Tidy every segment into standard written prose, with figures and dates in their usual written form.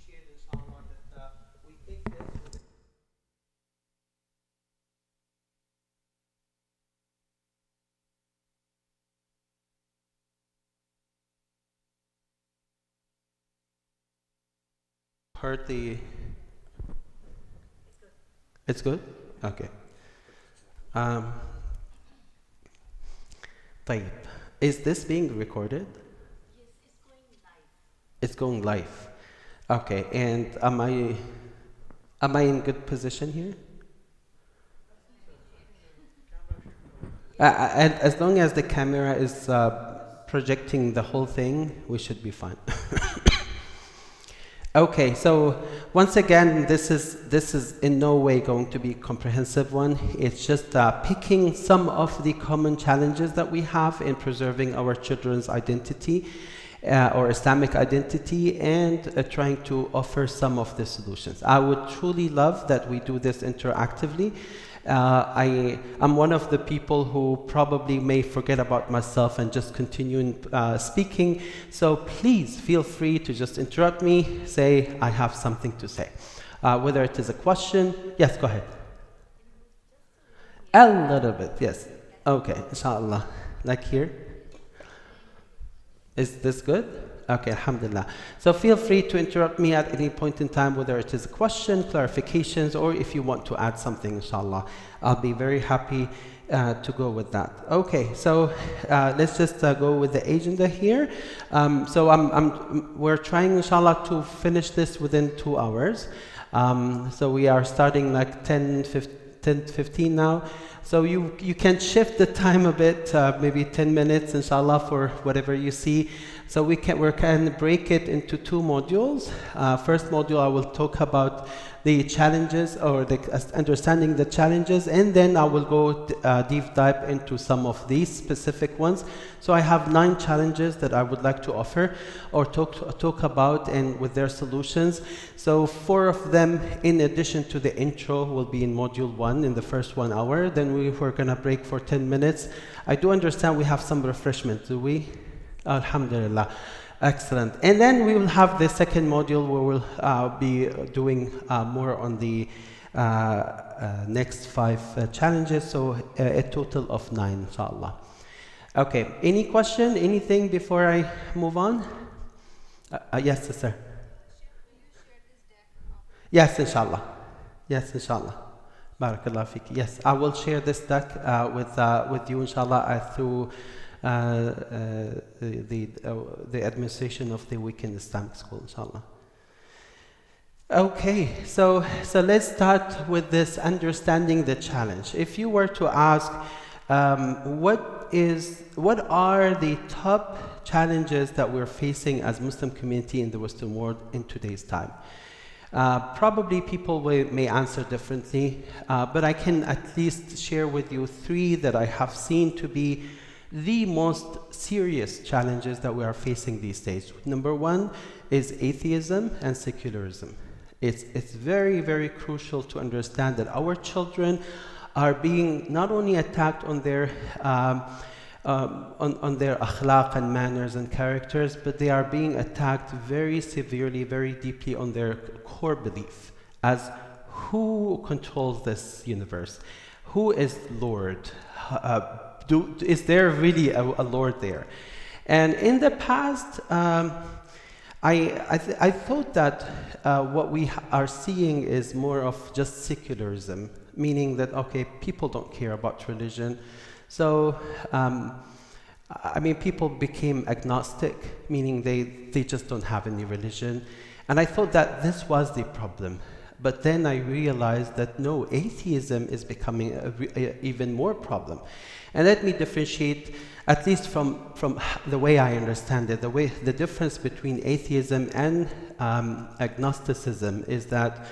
appreciate, inshallah, that we take this. Heard the. It's good? Okay. Um, طيب. Is this being recorded? It's going live. Okay, and am I in good position here? And as long as the camera is projecting the whole thing, we should be fine. Okay, so once again, this is in no way going to be a comprehensive one. It's just picking some of the common challenges that we have in preserving our children's identity or Islamic identity, and trying to offer some of the solutions. I would truly love that we do this interactively. I'm one of the people who probably may forget about myself and just continue speaking. So please feel free to just interrupt me, say I have something to say. Whether it is a question, yes, go ahead. A little bit, yes. Okay, inshallah. Like here. Is this good? Okay, alhamdulillah. So feel free to interrupt me at any point in time, whether it is a question, clarifications, or if you want to add something, inshallah. I'll be very happy to go with that. Okay, so let's just go with the agenda here. We're trying, inshallah, to finish this within 2 hours. So we are starting like 10:15 now. So you can shift the time a bit, maybe 10 minutes, inshallah, for whatever you see. So we can break it into 2 modules. First module, I will talk about the challenges, or understanding the challenges, and then I will go deep dive into some of these specific ones. So I have 9 challenges that I would like to offer or talk about, and with their solutions. So 4 of them, in addition to the intro, will be in module 1 in the first 1 hour. Then we're gonna break for 10 minutes. I do understand we have some refreshment, do we? Alhamdulillah. Excellent. And then we will have the second module where we'll be doing more on the next 5 challenges. So a total of 9, inshallah. Okay. Any question? Anything before I move on? Yes, sister. Yes, inshallah. Yes, inshallah. Barakallah fiki. Yes, I will share this deck with you, inshallah, through the administration of the Weekend Islamic School, inshallah. Okay, so let's start with this understanding the challenge. If you were to ask, what are the top challenges that we're facing as Muslim community in the Western world in today's time? Probably people may answer differently, but I can at least share with you 3 that I have seen to be the most serious challenges that we are facing these days. Number 1 is atheism and secularism. It's very, very crucial to understand that our children are being not only attacked on their akhlaq and manners and characters, but they are being attacked very severely, very deeply on their core belief as who controls this universe, who is Lord. Is there really a Lord there? And in the past, I thought that what we are seeing is more of just secularism, meaning that, okay, people don't care about religion. So, I mean, people became agnostic, meaning they just don't have any religion. And I thought that this was the problem. But then I realized that no, atheism is becoming a even more problem. And let me differentiate, at least from the way I understand it, the difference between atheism and agnosticism is that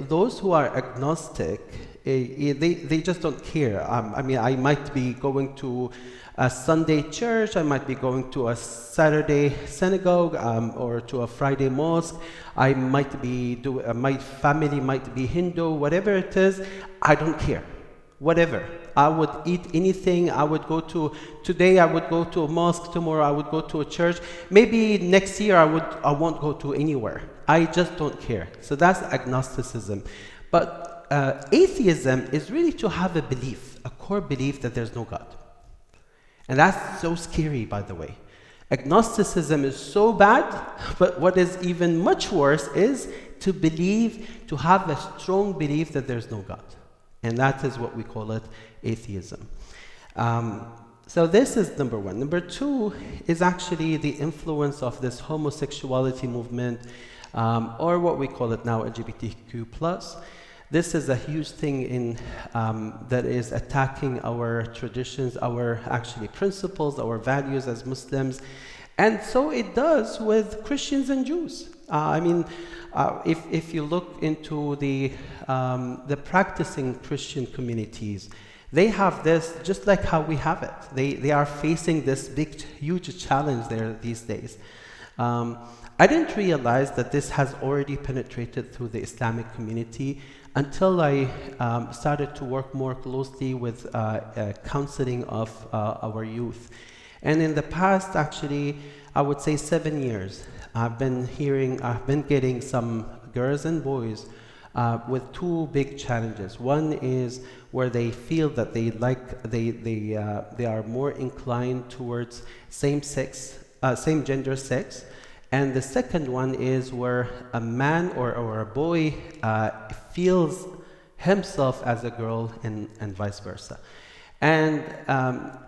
those who are agnostic, they just don't care. I mean, I might be going to a Sunday church, I might be going to a Saturday synagogue, or to a Friday mosque. I might be my family might be Hindu, whatever it is. I don't care. whatever. I would eat anything. Today I would go to a mosque, tomorrow I would go to a church. Maybe next year I won't go to anywhere. I just don't care. So that's agnosticism. But atheism is really to have a belief, a core belief that there's no God. And that's so scary, by the way. Agnosticism is so bad, but what is even much worse is to have a strong belief that there's no God. And that is what we call it, atheism. So this is number one. Number two is actually the influence of this homosexuality movement, or what we call it now, LGBTQ+. This is a huge thing that is attacking our traditions, our actually principles, our values as Muslims. And so it does with Christians and Jews. If you look into the practicing Christian communities, they have this just like how we have it. They are facing this big, huge challenge there these days. I didn't realize that this has already penetrated through the Islamic community until I started to work more closely with counseling of our youth. And in the past, actually, I would say 7 years, I've been getting some girls and boys with two big challenges. One is where they feel that they are more inclined towards same gender sex. And the second one is where a man or a boy feels himself as a girl and vice versa. And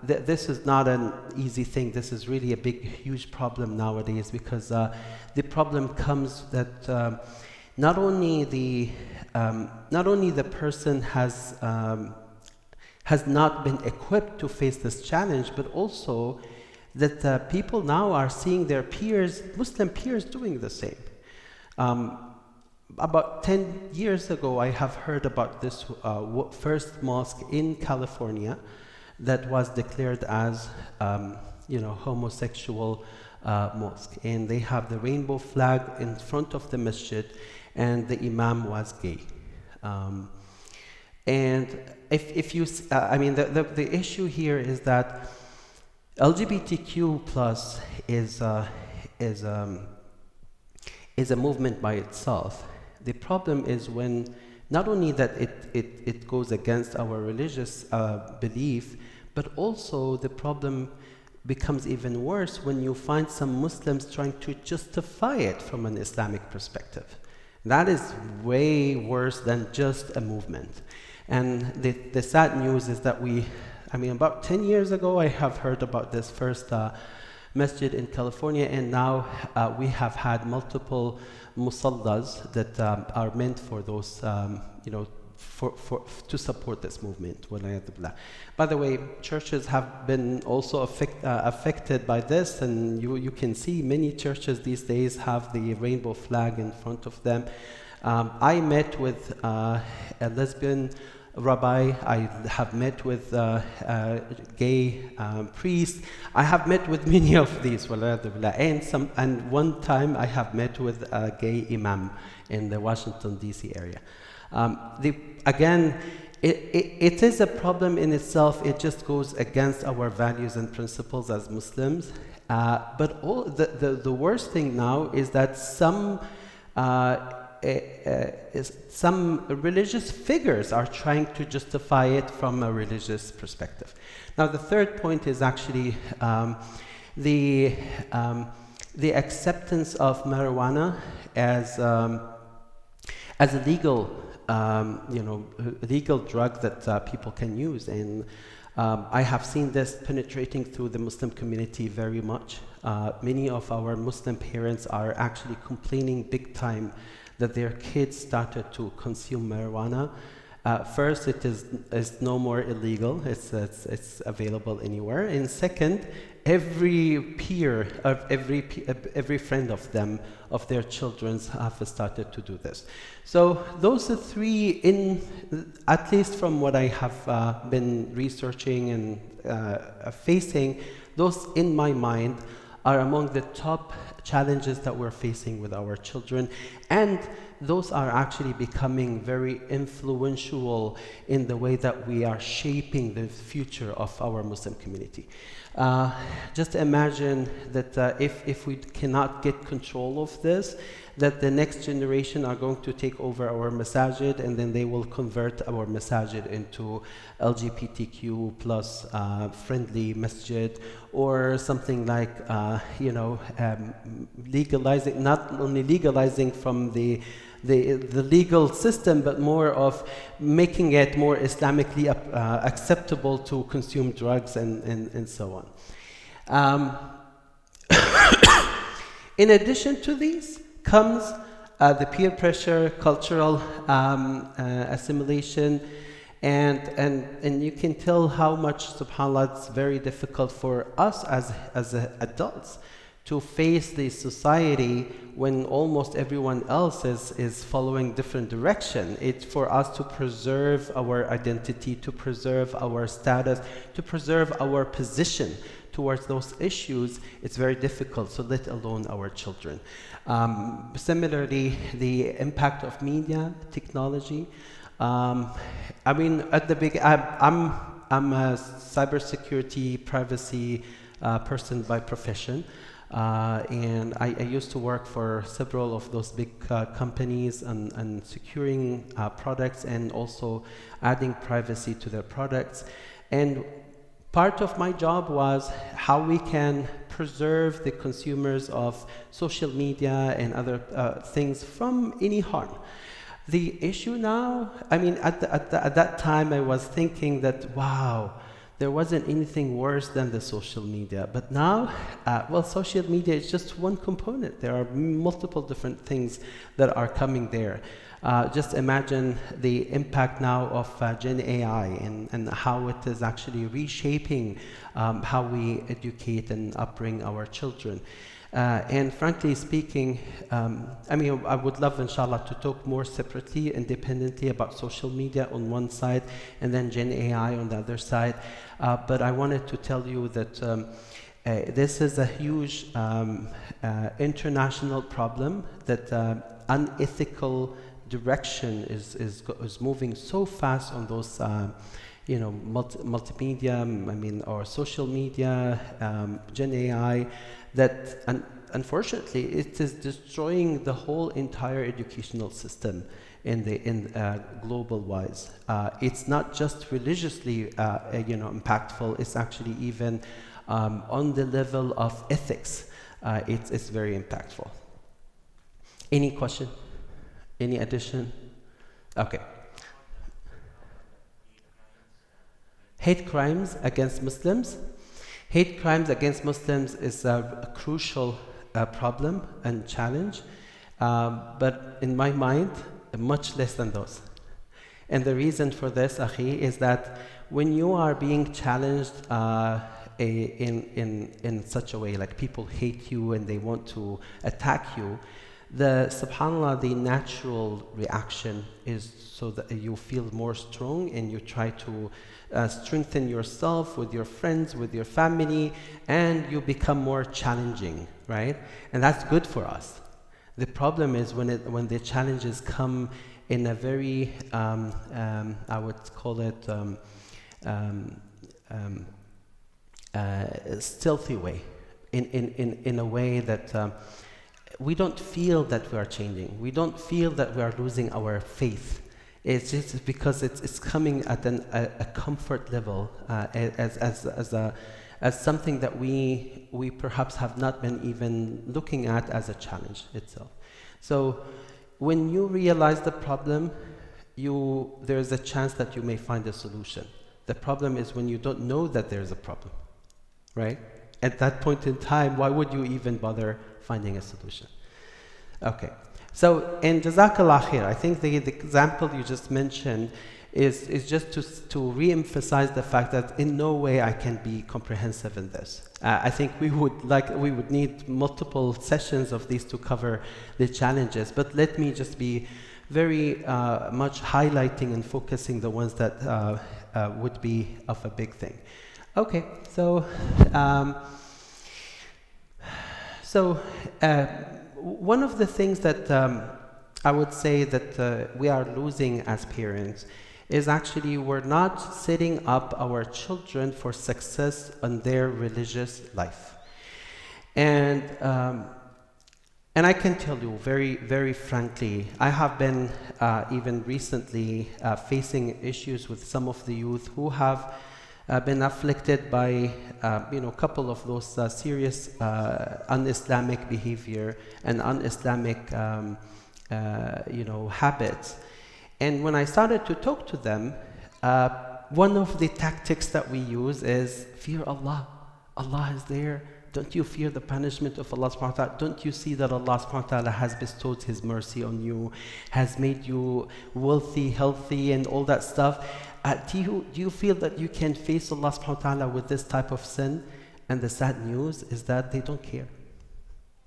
this is not an easy thing. This is really a big, huge problem nowadays, because the problem comes that not only the person has not been equipped to face this challenge, but also that people now are seeing their peers, Muslim peers, doing the same. About 10 years ago, I have heard about this first mosque in California that was declared as, homosexual mosque. And they have the rainbow flag in front of the masjid, and the imam was gay. And the issue here is that LGBTQ plus is a movement by itself. The problem is when not only that it goes against our religious belief, but also the problem becomes even worse when you find some Muslims trying to justify it from an Islamic perspective. That is way worse than just a movement. And the sad news is that about 10 years ago, I have heard about this first masjid in California, and now we have had multiple musallas that are meant for those, to support this movement. By the way, churches have been also affected by this, and you can see many churches these days have the rainbow flag in front of them. I met with a lesbian rabbi. I have met with gay priests. I have met with many of these, and one time I have met with a gay imam in the Washington, D.C. area. It is a problem in itself. It just goes against our values and principles as Muslims. But the worst thing now is that some religious figures are trying to justify it from a religious perspective. Now, the third point is actually the acceptance of marijuana as a legal drug that people can use. And I have seen this penetrating through the Muslim community very much. Many of our Muslim parents are actually complaining big time that their kids started to consume marijuana. First, it is no more illegal. It's available anywhere. And second, every peer of every friend of them, of their children's, have started to do this. So those are three, at least from what I have been researching and facing, those in my mind are among the top challenges that we're facing with our children, and those are actually becoming very influential in the way that we are shaping the future of our Muslim community. Just imagine that if we cannot get control of this, that the next generation are going to take over our masajid, and then they will convert our masajid into LGBTQ plus friendly masjid, or something like, legalizing, not only legalizing from the legal system, but more of making it more Islamically acceptable to consume drugs and so on. In addition to these comes the peer pressure, cultural assimilation, and you can tell how much, subhanAllah, it's very difficult for us as adults to face the society when almost everyone else is following different direction. It's for us to preserve our identity, to preserve our status, to preserve our position towards those issues. It's very difficult, so let alone our children. Similarly, the impact of media, technology. I mean, at the big, I'm a cybersecurity, privacy person by profession. And I used to work for several of those big companies and securing products and also adding privacy to their products. And part of my job was how we can preserve the consumers of social media and other things from any harm. The issue now, I mean, at that time I was thinking that, wow, there wasn't anything worse than the social media. But now, well, social media is just one component. There are multiple different things that are coming there. Just imagine the impact now of Gen AI and how it is actually reshaping how we educate and upbring our children. And frankly speaking, I mean, I would love, inshallah, to talk more separately, independently about social media on one side and then Gen AI on the other side. But I wanted to tell you that this is a huge international problem, that unethical direction is moving so fast on those multimedia, I mean, or social media, Gen AI, that unfortunately it is destroying the whole entire educational system in global wise. It's not just religiously impactful, it's actually even on the level of ethics, it's very impactful. Any question? Any addition? Okay. Hate crimes against Muslims. Hate crimes against Muslims is a crucial problem and challenge, but in my mind, much less than those. And the reason for this, Akhi, is that when you are being challenged in such a way, like people hate you and they want to attack you, subhanAllah, the natural reaction is so that you feel more strong and you try to strengthen yourself with your friends, with your family, and you become more challenging, right? And that's good for us. The problem is when the challenges come in a very, I would call it stealthy way, in a way that we don't feel that we are changing. We don't feel that we are losing our faith. It's just because it's coming at a comfort level, as something that we perhaps have not been even looking at as a challenge itself. So when you realize the problem, there's a chance that you may find a solution. The problem is when you don't know that there's a problem, right? At that point in time, why would you even bother finding a solution? Okay. So, and Jazakallah khair, I think the example you just mentioned is just to re-emphasize the fact that in no way I can be comprehensive in this. I think we would need multiple sessions of these to cover the challenges, but let me just be very much highlighting and focusing the ones that would be of a big thing. Okay, so So one of the things that I would say that we are losing as parents is actually we're not setting up our children for success on their religious life. And I can tell you very, very frankly, I have been even recently facing issues with some of the youth who have been afflicted by a couple of those serious un-Islamic behavior and un-Islamic habits. And when I started to talk to them, one of the tactics that we use is fear Allah. Allah is there. Don't you fear the punishment of Allah subhanahu wa ta'ala? Don't you see that Allah subhanahu wa ta'ala has bestowed His mercy on you, has made you wealthy, healthy, and all that stuff? Do you feel that you can face Allah subhanahu wa ta'ala with this type of sin? And the sad news is that they don't care.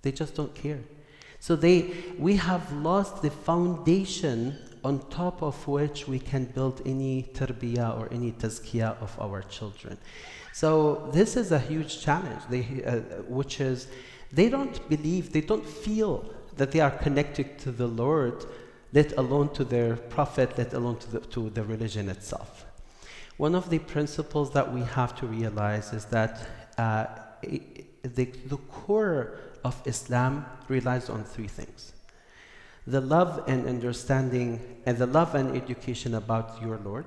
They just don't care. So we have lost the foundation on top of which we can build any tarbiyah or any tazkiyah of our children. So this is a huge challenge, which is they don't believe, they don't feel that they are connected to the Lord, let alone to their prophet, let alone to the religion itself. One of the principles that we have to realize is that the core of Islam relies on three things: the love and understanding, and the love and education about your Lord,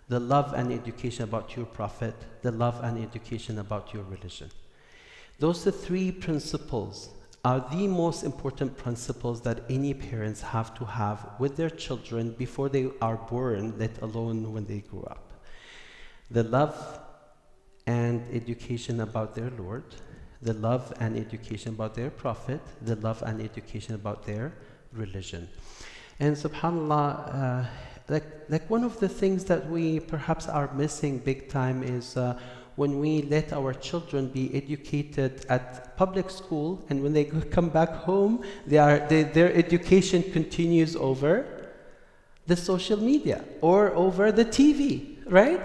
the love and education about your prophet, the love and education about your religion. Those three principles are the most important principles that any parents have to have with their children before they are born, let alone when they grow up. The love and education about their Lord, the love and education about their prophet, the love and education about their religion. And subhanAllah, like one of the things that we perhaps are missing big time is when we let our children be educated at public school, and when they come back home, their education continues over the social media or over the TV, right?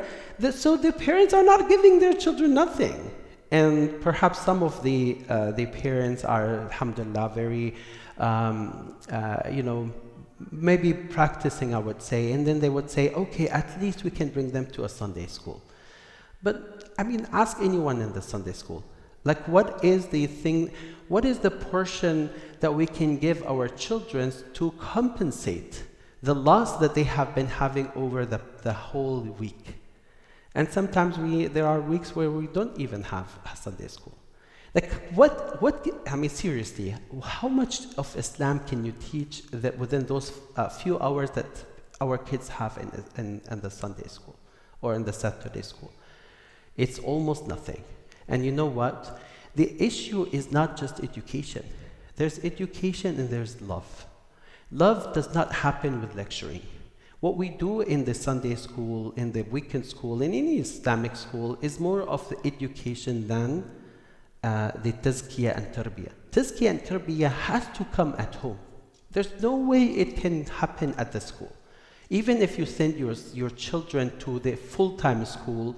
So the parents are not giving their children nothing. And perhaps some of the parents are, alhamdulillah, very, maybe practicing, I would say, and then they would say, okay, at least we can bring them to a Sunday school. But, ask anyone in the Sunday school, like what is the portion that we can give our children to compensate the loss that they have been having over the whole week? And sometimes there are weeks where we don't even have a Sunday school. Like seriously, how much of Islam can you teach that within those few hours that our kids have in the Sunday school or in the Saturday school? It's almost nothing. And you know what? The issue is not just education. There's education and there's love. Love does not happen with lecturing. What we do in the Sunday school, in the weekend school, in any Islamic school is more of the education than the tazkiyah and tarbiyah. Tazkiyah and tarbiyah has to come at home. There's no way it can happen at the school. Even if you send your children to the full-time school,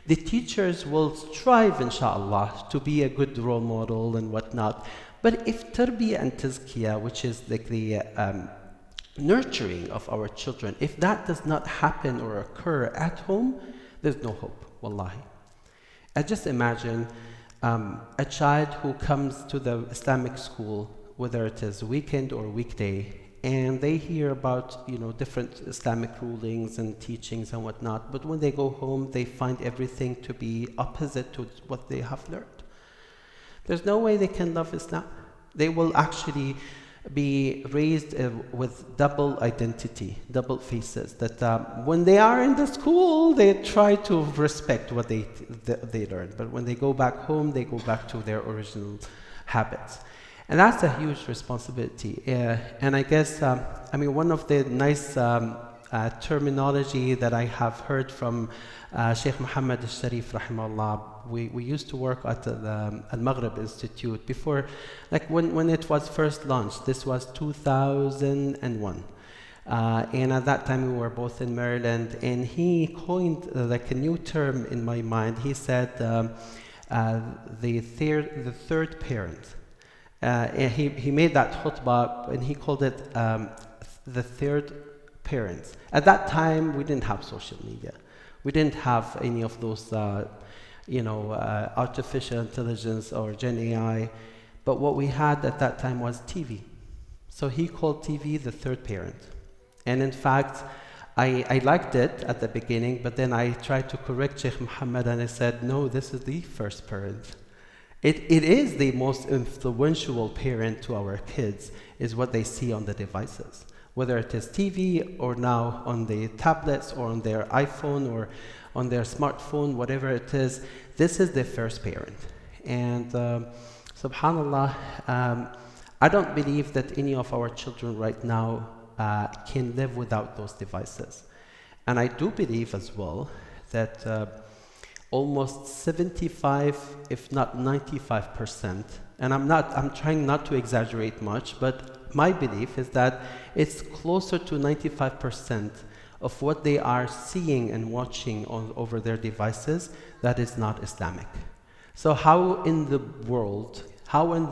the teachers will strive, inshallah, to be a good role model and whatnot. But if tarbiyah and tazkiyah, which is like the nurturing of our children, if that does not happen or occur at home, there's no hope, wallahi. I just imagine a child who comes to the Islamic school, whether it is weekend or weekday, and they hear about different Islamic rulings and teachings and whatnot, but when they go home, they find everything to be opposite to what they have learned. There's no way they can love Islam. They will actually be raised with double identity, double faces, that when they are in the school, they try to respect what they learn, but when they go back home, they go back to their original habits. And that's a huge responsibility. And I guess, one of the nice terminology that I have heard from Sheikh Muhammad al-Sharif, rahimahullah, we used to work at the Al-Maghrib Institute before, like when it was first launched. This was 2001. And at that time we were both in Maryland, and he coined like a new term in my mind. He said the third parent. And he made that khutbah, and he called it the third parent. At that time, we didn't have social media. We didn't have any of those, artificial intelligence or Gen AI. But what we had at that time was TV. So he called TV the third parent. And in fact, I liked it at the beginning, but then I tried to correct Sheikh Muhammad, and I said, no, this is the first parent. It is the most influential parent to our kids, is what they see on the devices. Whether it is TV or now on the tablets or on their iPhone or on their smartphone, whatever it is, this is the first parent. And subhanAllah, I don't believe that any of our children right now can live without those devices. And I do believe as well that almost 75, if not 95%, and I'm trying not to exaggerate much, but my belief is that it's closer to 95% of what they are seeing and watching over their devices that is not Islamic. So how in the world, how in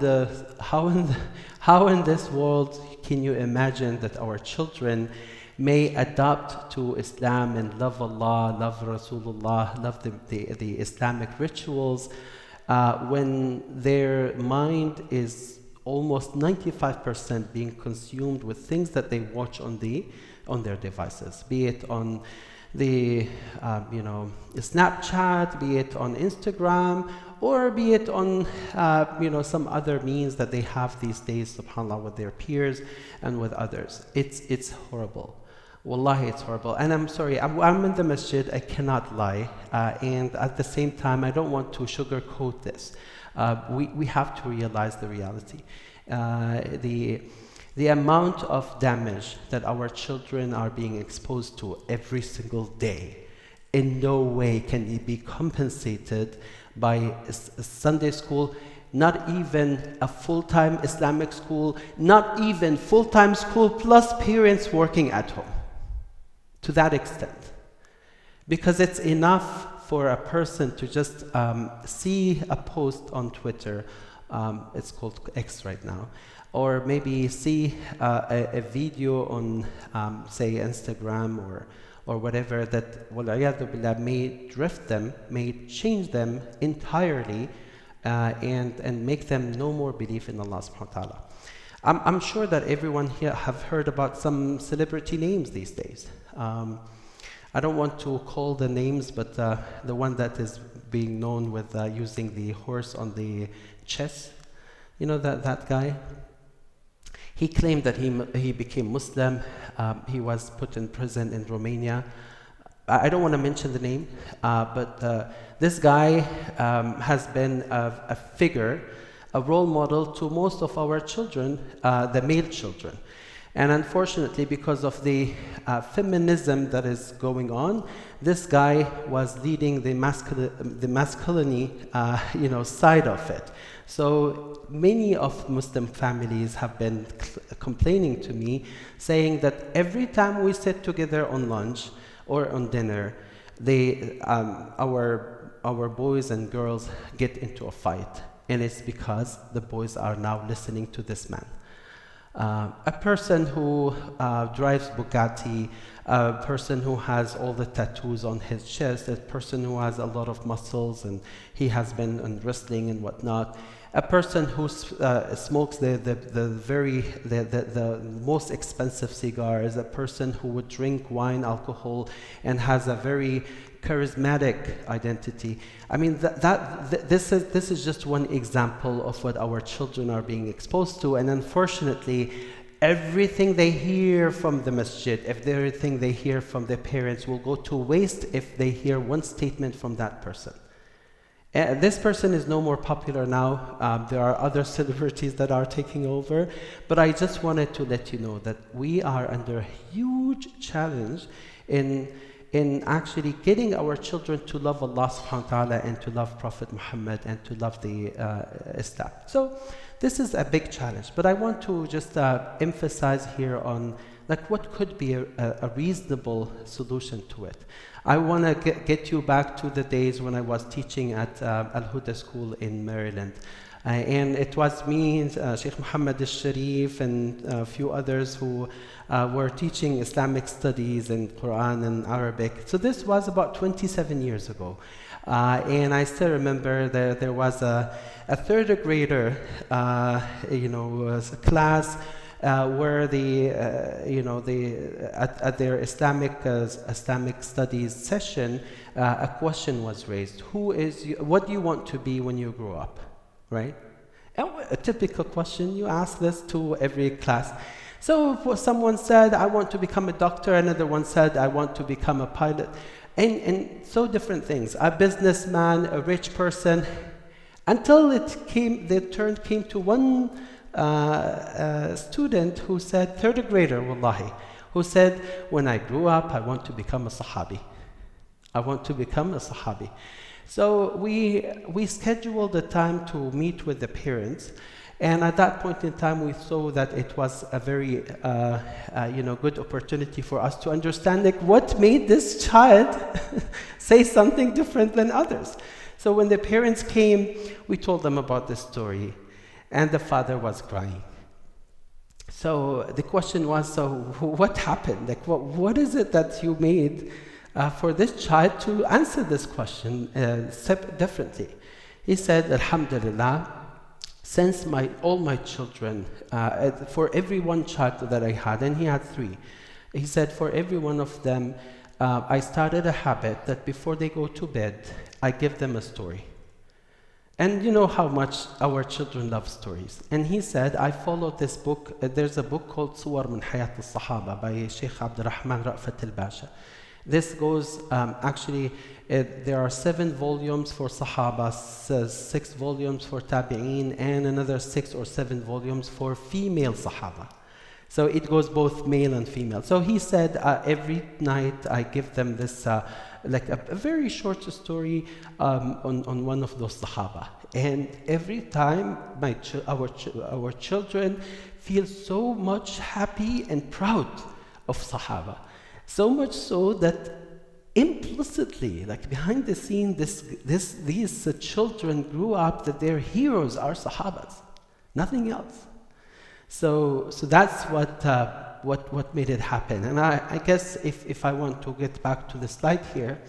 this world can you imagine that our children may adapt to Islam and love Allah, love Rasulullah, love the Islamic rituals, when their mind is almost 95% being consumed with things that they watch on their devices, be it on the Snapchat, be it on Instagram, or be it on some other means that they have these days, subhanAllah, with their peers and with others. It's horrible. Wallahi, it's horrible. And I'm sorry, I'm in the masjid, I cannot lie. And at the same time, I don't want to sugarcoat this. We have to realize the reality. The amount of damage that our children are being exposed to every single day, in no way can it be compensated by a Sunday school, not even a full-time Islamic school, not even full-time school plus parents working at home. To that extent. Because it's enough for a person to just see a post on Twitter, it's called X right now, or maybe see a video on, say, Instagram or whatever that, wal'iyadhu billah, may drift them, may change them entirely, and make them no more believe in Allah subhanahu wa ta'ala. I'm sure that everyone here have heard about some celebrity names these days. I don't want to call the names, but the one that is being known with using the horse on the chest, you know, that guy? He claimed that he became Muslim. He was put in prison in Romania. I don't want to mention the name, but this guy has been a figure, a role model to most of our children, the male children. And unfortunately, because of the feminism that is going on, this guy was leading the masculinity, side of it. So many of Muslim families have been complaining to me, saying that every time we sit together on lunch or on dinner, our boys and girls get into a fight, and it's because the boys are now listening to this man. A person who drives Bugatti, a person who has all the tattoos on his chest, a person who has a lot of muscles and he has been in wrestling and whatnot, a person who smokes the most expensive cigars, a person who would drink wine, alcohol, and has a very charismatic identity. I mean, this is just one example of what our children are being exposed to, and unfortunately, everything they hear from the masjid, everything they hear from their parents will go to waste if they hear one statement from that person. This person is no more popular now. There are other celebrities that are taking over, but I just wanted to let you know that we are under a huge challenge in actually getting our children to love Allah subhanahu wa ta'ala and to love Prophet Muhammad and to love the Islam. So this is a big challenge, but I want to just emphasize here on what could be a reasonable solution to it. I want to get you back to the days when I was teaching at Al-Huda School in Maryland. And it was me, Sheikh Muhammad al-Sharif, and a few others who were teaching Islamic studies and Quran and Arabic. So this was about 27 years ago. And I still remember there was a third grader, was a class where at their Islamic studies session, a question was raised. What do you want to be when you grow up? Right? A typical question, you ask this to every class. So someone said, I want to become a doctor. Another one said, I want to become a pilot. And so different things. A businessman, a rich person. Until the turn came to one student who said, third grader, wallahi, who said, when I grew up, I want to become a Sahabi. I want to become a Sahabi. So we scheduled a time to meet with the parents, and at that point in time we saw that it was a very good opportunity for us to understand what made this child say something different than others. So when the parents came, we told them about this story, and the father was crying. So the question was, so what happened? What is it that you made for this child to answer this question differently? He said, Alhamdulillah, since all my children, for every one child that I had, and he had 3, he said, for every one of them, I started a habit that before they go to bed, I give them a story. And you know how much our children love stories. And he said, I followed this book. There's a book called Suwar min Hayat al-Sahaba by Sheikh Abdurrahman Ra'fat al-Basha. This goes, there are 7 volumes for Sahaba, 6 volumes for Tabi'een, and another 6 or 7 volumes for female Sahaba. So it goes both male and female. So he said, every night I give them this, like a very short story on one of those Sahaba. And every time our children feel so much happy and proud of Sahaba. So much so that implicitly, like behind the scene, these children grew up that their heroes are Sahabas, nothing else. So that's what made it happen. And I guess if I want to get back to the slide here,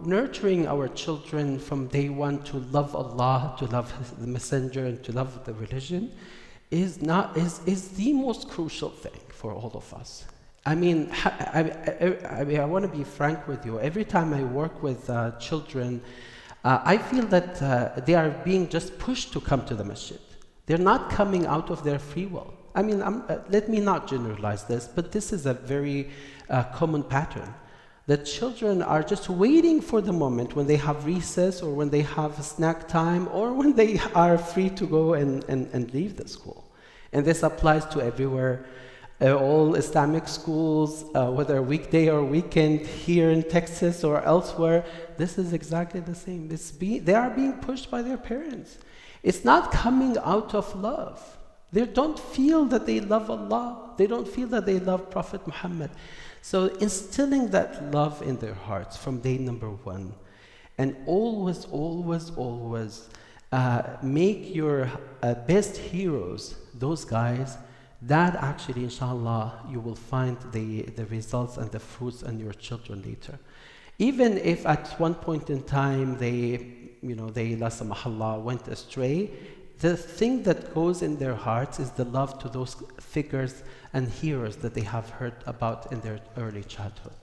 nurturing our children from day one to love Allah, to love the Messenger, and to love the religion is the most crucial thing for all of us. I mean, I want to be frank with you. Every time I work with children, I feel that they are being just pushed to come to the masjid. They're not coming out of their free will. I mean, let me not generalize this, but this is a very common pattern. That children are just waiting for the moment when they have recess, or when they have snack time, or when they are free to go and leave the school. And this applies to everywhere. All Islamic schools, whether weekday or weekend, here in Texas or elsewhere, this is exactly the same. They are being pushed by their parents. It's not coming out of love. They don't feel that they love Allah. They don't feel that they love Prophet Muhammad. So instilling that love in their hearts from day number 1, and always, always, always make your best heroes, those guys, that actually, inshallah, you will find the results and the fruits in your children later. Even if at one point in time they la samahallah, went astray, the thing that goes in their hearts is the love to those figures and heroes that they have heard about in their early childhood.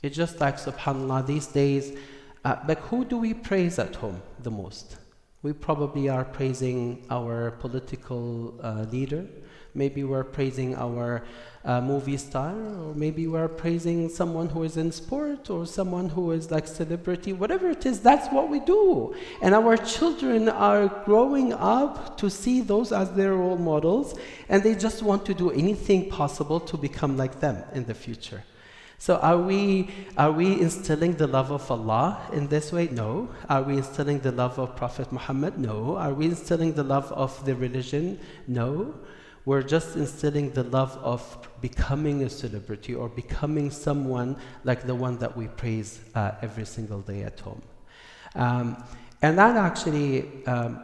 It's just like, subhanAllah, these days, but who do we praise at home the most? We probably are praising our political leader. Maybe we're praising our movie star, or maybe we're praising someone who is in sport, or someone who is like celebrity, whatever it is, that's what we do. And our children are growing up to see those as their role models, and they just want to do anything possible to become like them in the future. So are we instilling the love of Allah in this way? No. Are we instilling the love of Prophet Muhammad? No. Are we instilling the love of the religion? No. We're just instilling the love of becoming a celebrity, or becoming someone like the one that we praise every single day at home. And that actually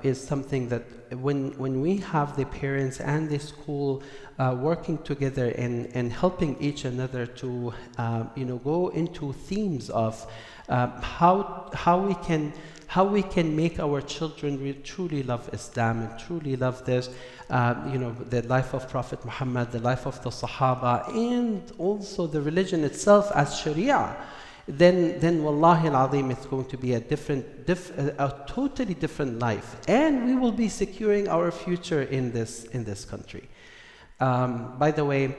is something that when we have the parents and the school working together and helping each another to go into themes of how we can make our children truly love Islam and truly love this, the life of Prophet Muhammad, the life of the Sahaba, and also the religion itself as Sharia. Then Wallahi al-Azim, it's going to be a totally different life, and we will be securing our future in this country. By the way,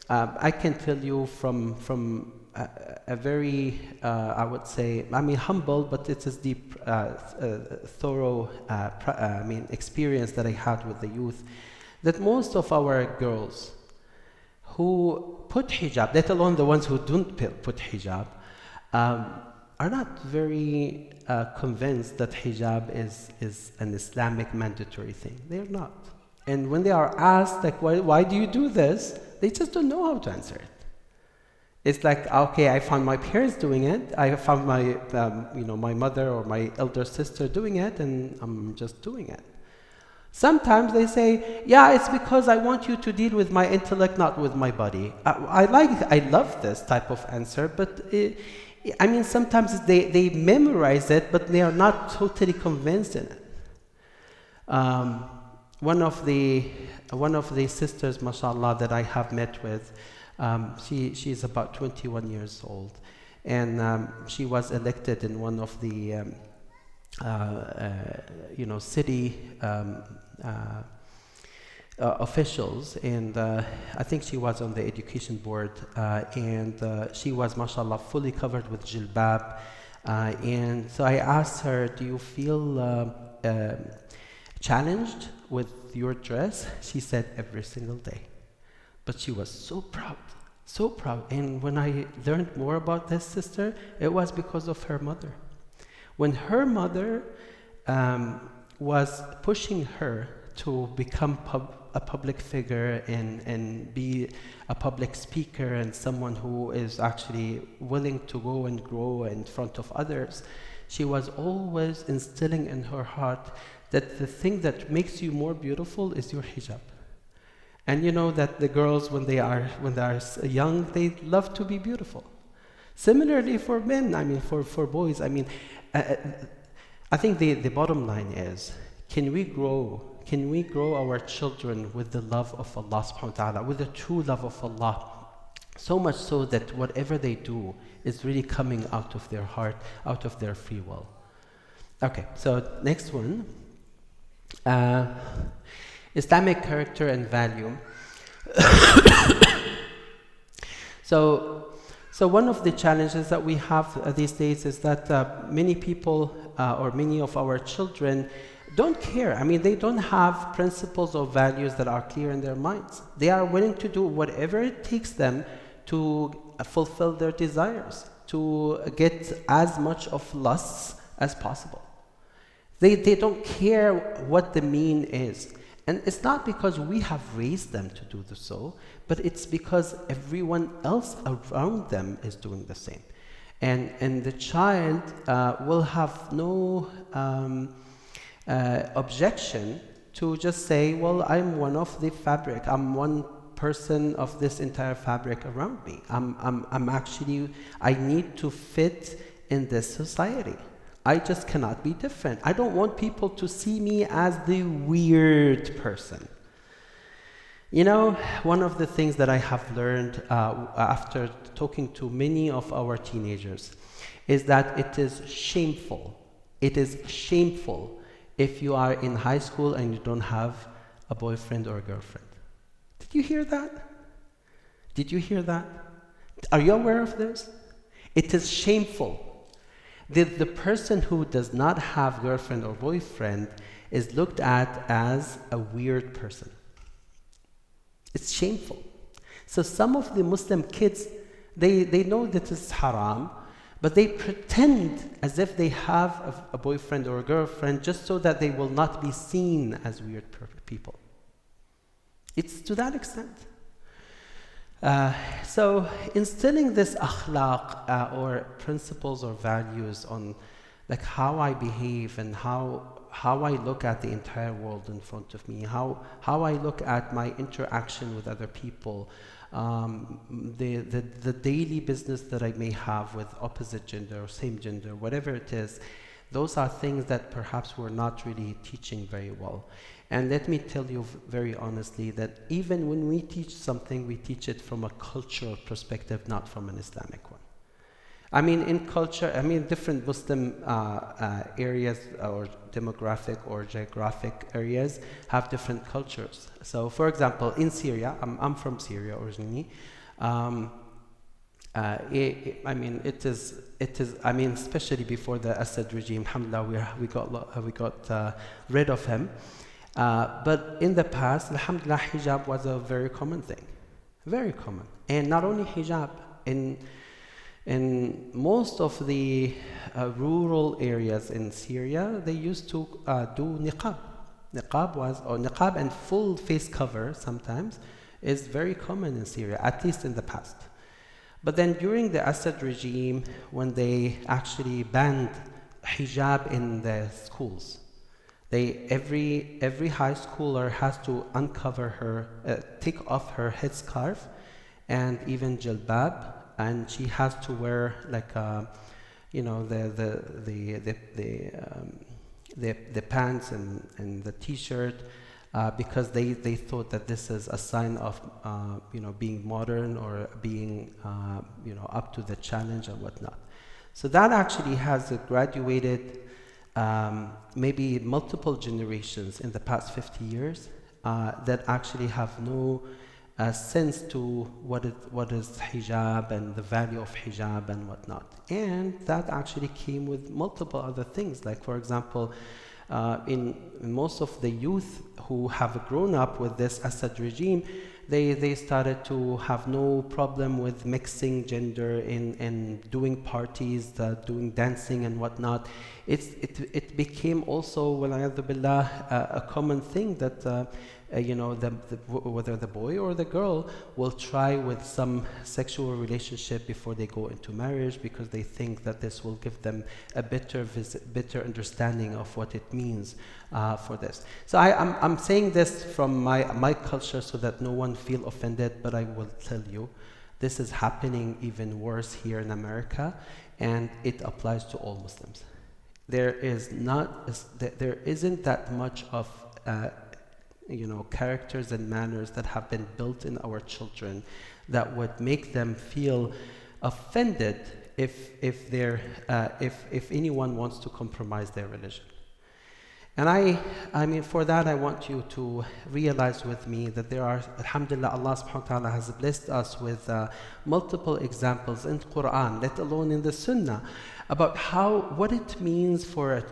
I can tell you from a very, I would say, humble, but it is deep, thorough, experience that I had with the youth, that most of our girls who put hijab, let alone the ones who don't put hijab, are not very convinced that hijab is an Islamic mandatory thing. They're not. And when they are asked, like, why do you do this? They just don't know how to answer it. It's like, okay, I found my parents doing it. I found my, my mother or my elder sister doing it, and I'm just doing it. Sometimes they say, yeah, it's because I want you to deal with my intellect, not with my body. I love this type of answer, but sometimes they memorize it, but they are not totally convinced in it. One of the sisters, mashallah, that I have met with, she's about 21 years old, and she was elected in one of the city officials, and I think she was on the education board, and she was, mashallah, fully covered with jilbab, and so I asked her, do you feel challenged with your dress? She said, every single day. But she was so proud, so proud. And when I learned more about this sister, it was because of her mother. When her mother was pushing her to become a public figure and be a public speaker and someone who is actually willing to go and grow in front of others, she was always instilling in her heart that the thing that makes you more beautiful is your hijab. And you know that the girls, when they are young, they love to be beautiful. Similarly for men, for boys, I think the bottom line is, can we grow our children with the love of Allah subhanahu wa ta'ala, with the true love of Allah, so much so that whatever they do is really coming out of their heart, out of their free will. Okay, so next one. Islamic character and value. So one of the challenges that we have these days is that many people or many of our children don't care. They don't have principles or values that are clear in their minds. They are willing to do whatever it takes them to fulfill their desires, to get as much of lusts as possible. They don't care what the mean is. And it's not because we have raised them to do so, but it's because everyone else around them is doing the same. And the child will have no objection to just say, well, I'm one of the fabric. I'm one person of this entire fabric around me. I need to fit in this society. I just cannot be different. I don't want people to see me as the weird person. One of the things that I have learned after talking to many of our teenagers is that it is shameful. It is shameful if you are in high school and you don't have a boyfriend or a girlfriend. Did you hear that? Did you hear that? Are you aware of this? It is shameful. The person who does not have girlfriend or boyfriend is looked at as a weird person. It's shameful. So some of the Muslim kids, they know that it's haram, but they pretend as if they have a boyfriend or a girlfriend just so that they will not be seen as weird people. It's to that extent. So instilling this akhlaq or principles or values on like how I behave and how I look at the entire world in front of me, how I look at my interaction with other people, the daily business that I may have with opposite gender or same gender, whatever it is. Those are things that perhaps we're not really teaching very well. And let me tell you very honestly that even when we teach something, we teach it from a cultural perspective, not from an Islamic one. I mean, in culture, I mean, different Muslim areas or demographic or geographic areas have different cultures. So, for example, in Syria, I'm from Syria originally. I mean, it is. I mean, especially before the Assad regime, alhamdulillah, we got rid of him. But in the past, alhamdulillah, hijab was a very common thing, very common. And not only hijab, in most of the rural areas in Syria, they used to do niqab. Niqab and full face cover sometimes is very common in Syria, at least in the past. But then during the Assad regime, when they actually banned hijab in the schools, every high schooler has to uncover her, take off her headscarf and even jilbab, and she has to wear like you know, the pants and the t-shirt, because they thought that this is a sign of you know, being modern or being you know, up to the challenge and whatnot. So that actually has graduated maybe multiple generations in the past 50 years that actually have no sense to what is hijab and the value of hijab and whatnot. And that actually came with multiple other things, like for example, in most of the youth who have grown up with this Assad regime, they started to have no problem with mixing gender in doing parties, doing dancing and whatnot. It became also, walayadu billah, a common thing that you know, whether the boy or the girl will try with some sexual relationship before they go into marriage, because they think that this will give them a better understanding of what it means for this. So I'm saying this from my culture so that no one feel offended, but I will tell you, this is happening even worse here in America, and it applies to all Muslims. There isn't that much of you know, characters and manners that have been built in our children that would make them feel offended if anyone wants to compromise their religion. And I mean, for that, I want you to realize with me that there are, alhamdulillah, Allah subhanahu wa ta'ala has blessed us with multiple examples in Quran, let alone in the Sunnah, about what it means for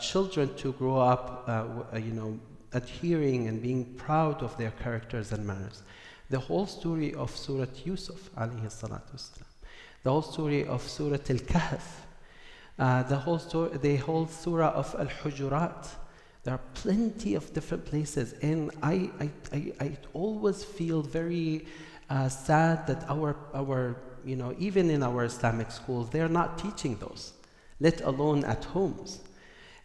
children to grow up, you know, adhering and being proud of their characters and manners. The whole story of Surah Yusuf, alayhi salatu wasalam, the whole story of Surah Al-Kahf, the whole surah of Al-Hujurat. There are plenty of different places, and I always feel very sad that our you know, even in our Islamic schools, they're not teaching those, let alone at homes.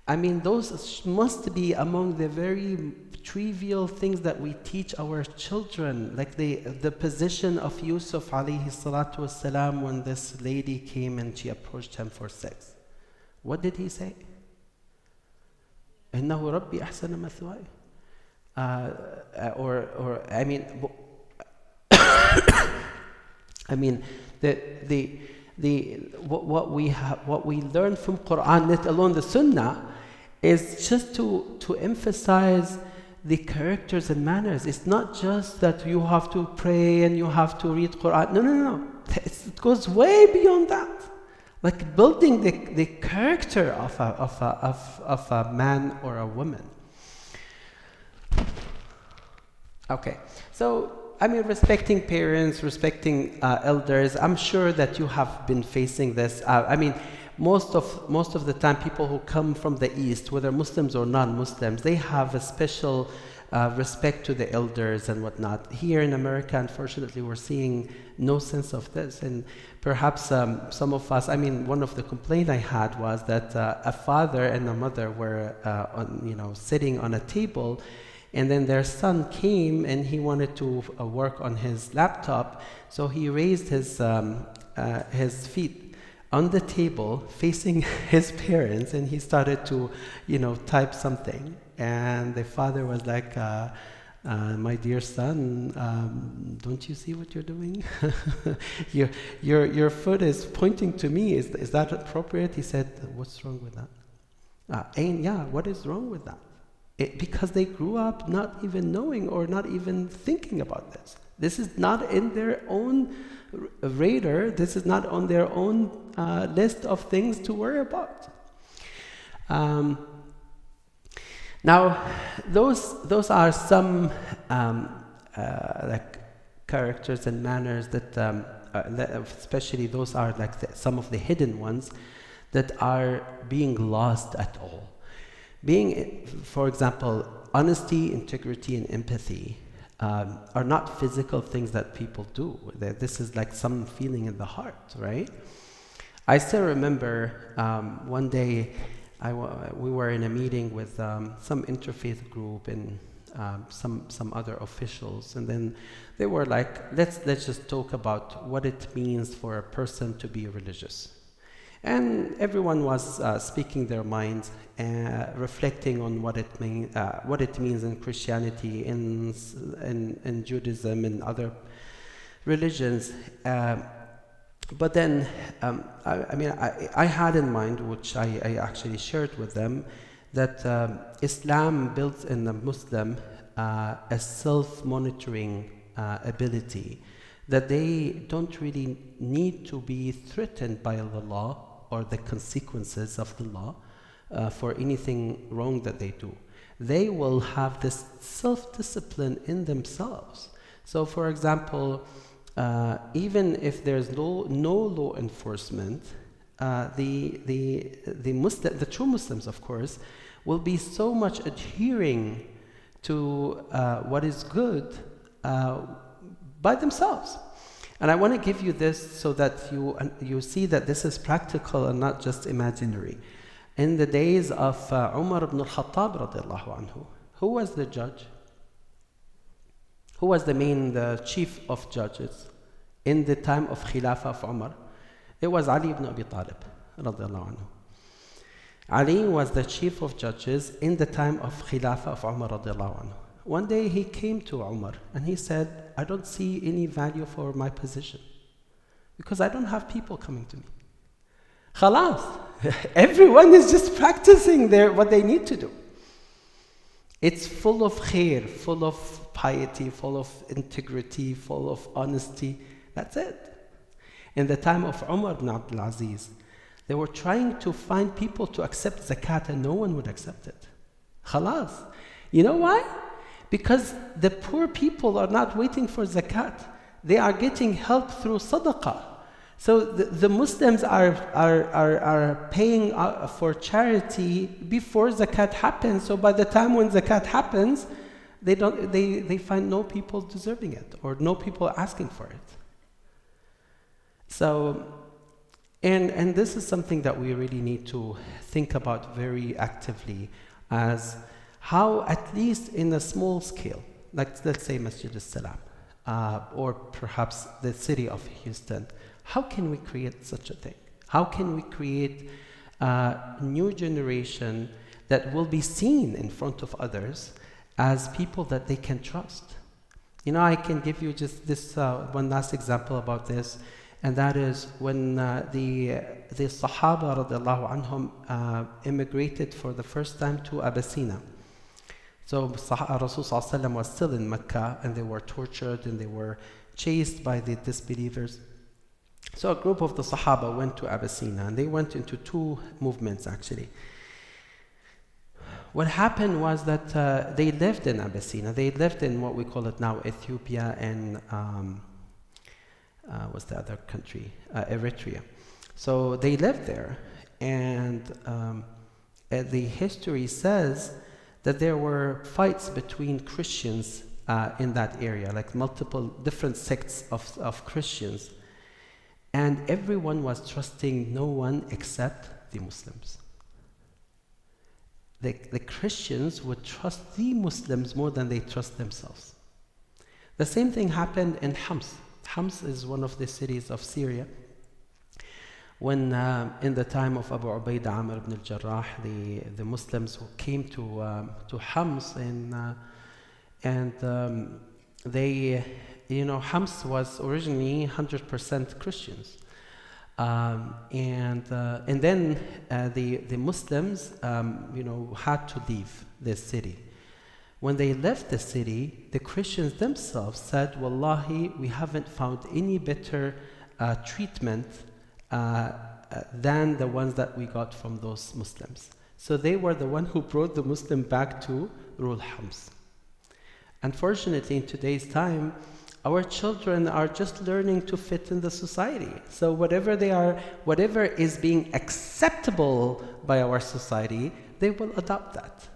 I mean, those must be among the very trivial things that we teach our children, like the position of Yusuf alayhi salatu wasalam when this lady came and she approached him for sex. What did he say? إنه ربي أحسن مثواي. Or I mean, I mean, what we learn from Quran, let alone the Sunnah, is just to emphasize the characters and manners. It's not just that you have to pray and you have to read Quran. No. It goes way beyond that. Like building the character of a man or a woman. Okay, so I mean, respecting parents, respecting elders. I'm sure that you have been facing this. I mean, most of the time, people who come from the East, whether Muslims or non-Muslims, they have a special respect to the elders and whatnot. Here in America, unfortunately, we're seeing no sense of this. And perhaps some of us, I mean, one of the complaints I had was that a father and a mother were sitting on a table, and then their son came and he wanted to work on his laptop, so he raised his feet on the table facing his parents, and he started to type something. And the father was like, my dear son, don't you see what you're doing? your foot is pointing to me. Is that appropriate? He said, what's wrong with that? What is wrong with that? Because they grew up not even knowing or not even thinking about this. This is not in their own radar. This is not on their own list of things to worry about. Now, those are some like characters and manners that, especially those are like some of the hidden ones that are being lost at all. Being, for example, honesty, integrity, and empathy are not physical things that people do. This is like some feeling in the heart, right? I still remember one day we were in a meeting with some interfaith group and some other officials, and then they were like, let's just talk about what it means for a person to be religious. And everyone was speaking their minds, reflecting on what it means in Christianity, in Judaism, and other religions. But then, I had in mind, which I actually shared with them, that Islam builds in the Muslim a self-monitoring ability, that they don't really need to be threatened by the law or the consequences of the law for anything wrong that they do. They will have this self-discipline in themselves. So, for example, even if there's no law enforcement, the true Muslims, of course, will be so much adhering to what is good by themselves. And I want to give you this so that you see that this is practical and not just imaginary. In the days of Umar ibn al-Khattab radiallahu anhu, who was the judge? Who was the chief of judges in the time of Khilafah of Umar? It was Ali ibn Abi Talib radiallahu anhu. Ali was the chief of judges in the time of Khilafah of Umar radiallahu anhu. One day he came to Umar and he said, I don't see any value for my position because I don't have people coming to me. Khalas, everyone is just practicing what they need to do. It's full of khair, full of piety, full of integrity, full of honesty. That's it. In the time of Umar ibn Abdul Aziz, they were trying to find people to accept zakat and no one would accept it. Khalas. You know why? Because the poor people are not waiting for zakat. They are getting help through sadaqah. So the Muslims are paying for charity before zakat happens. So by the time when zakat happens, they find no people deserving it or no people asking for it. So, and this is something that we really need to think about very actively, as how, at least in a small scale, like let's say MasjidAlSalam, or perhaps the city of Houston, how can we create such a thing? How can we create a new generation that will be seen in front of others as people that they can trust? You know, I can give you just this one last example about this, and that is when the Sahaba radiallahu anhum immigrated for the first time to Abyssinia. So Rasul sallallahu alaihi wasallam was still in Mecca, and they were tortured and they were chased by the disbelievers. So a group of the Sahaba went to Abyssinia, and they went into two movements actually. What happened was that they lived in Abyssinia. They lived in what we call it now Ethiopia and what's the other country? Eritrea. So they lived there, and the history says that there were fights between Christians in that area, like multiple different sects of Christians. And everyone was trusting no one except the Muslims. The Christians would trust the Muslims more than they trust themselves. The same thing happened in Homs. Homs is one of the cities of Syria. When in the time of Abu Ubaidah Amr ibn al-Jarrah, the Muslims who came to Homs, and they, Homs was originally 100% Christians. And then the Muslims, had to leave this city. When they left the city, the Christians themselves said, "Wallahi, we haven't found any better treatment than the ones that we got from those Muslims." So they were the one who brought the Muslim back to rule Homs. Unfortunately, in today's time, our children are just learning to fit in the society. So whatever is being acceptable by our society, they will adopt that.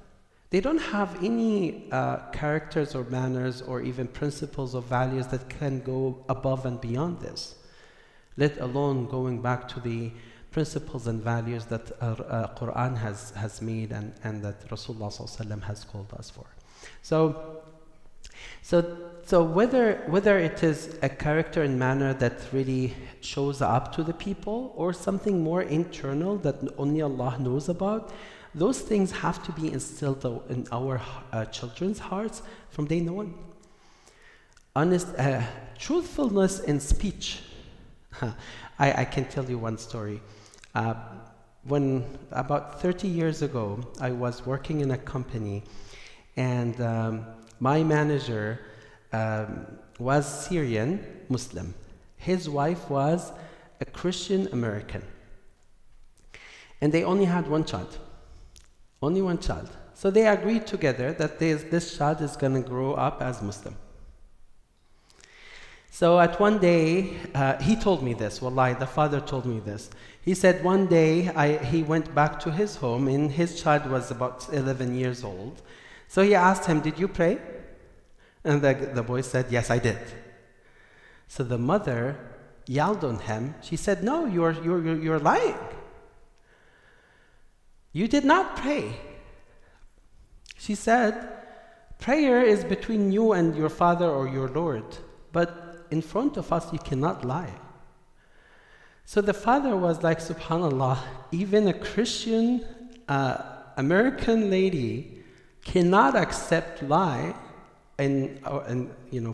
They don't have any characters or manners or even principles or values that can go above and beyond this, let alone going back to the principles and values that Quran has made and that Rasulullah ﷺ has called us for. So whether it is a character and manner that really shows up to the people or something more internal that only Allah knows about, those things have to be instilled in our children's hearts from day one. Truthfulness in speech. I can tell you one story. When about 30 years ago, I was working in a company, and my manager was Syrian Muslim. His wife was a Christian American. And they only had one child. Only one child. So they agreed together that this child is going to grow up as Muslim. So at one day, he told me this, wallahi, the father told me this. He said one day he went back to his home and his child was about 11 years old. So he asked him, "Did you pray?" And the boy said, "Yes, I did." So the mother yelled on him. She said, "No, you're lying. You did not pray." She said, "Prayer is between you and your father or your Lord, but in front of us you cannot lie." So the father was like, subhanallah, even a Christian American lady cannot accept lie and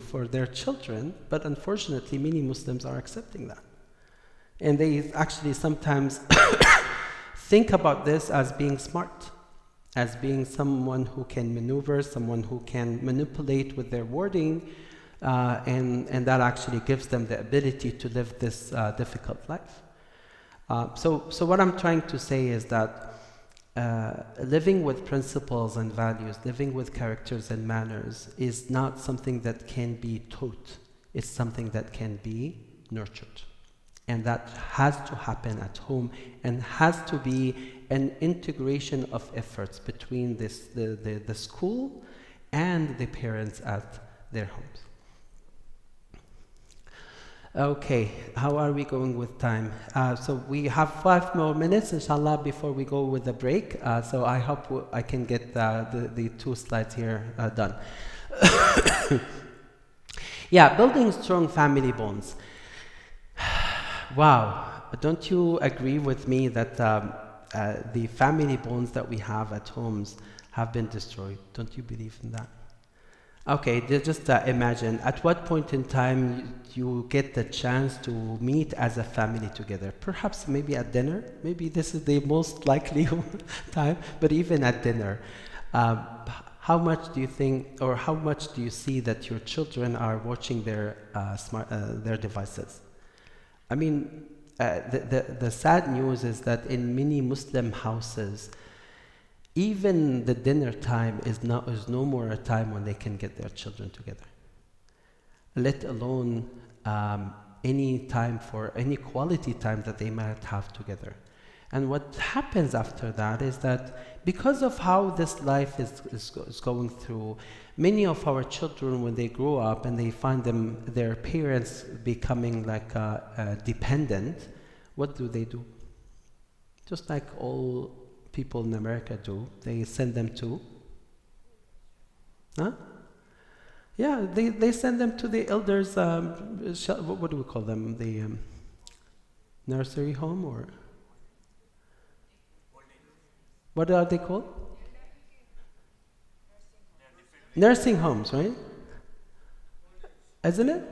for their children, but unfortunately many Muslims are accepting that. And they actually sometimes think about this as being smart, as being someone who can maneuver, someone who can manipulate with their wording, and that actually gives them the ability to live this difficult life. So what I'm trying to say is that living with principles and values, living with characters and manners is not something that can be taught. It's something that can be nurtured. And that has to happen at home and has to be an integration of efforts between the school and the parents at their homes. Okay, how are we going with time? So we have 5 more minutes, inshallah, before we go with the break. So I hope I can get the 2 slides here done. Yeah, building strong family bonds. Wow, don't you agree with me that the family bonds that we have at homes have been destroyed? Don't you believe in that? Okay, just imagine, at what point in time you get the chance to meet as a family together? Perhaps maybe at dinner? Maybe this is the most likely time, but even at dinner. How much do you think, or how much do you see that your children are watching their devices? I mean, the sad news is that in many Muslim houses, even the dinner time is no more a time when they can get their children together, let alone any time for any quality time that they might have together. And what happens after that is that because of how this life is going through, many of our children, when they grow up and they find their parents becoming like dependent, what do? Just like all people in America do, they send them to, huh? Yeah, they send them to the elders, what do we call them? The nursery home, or what are they called? Nursing homes, right? Isn't it?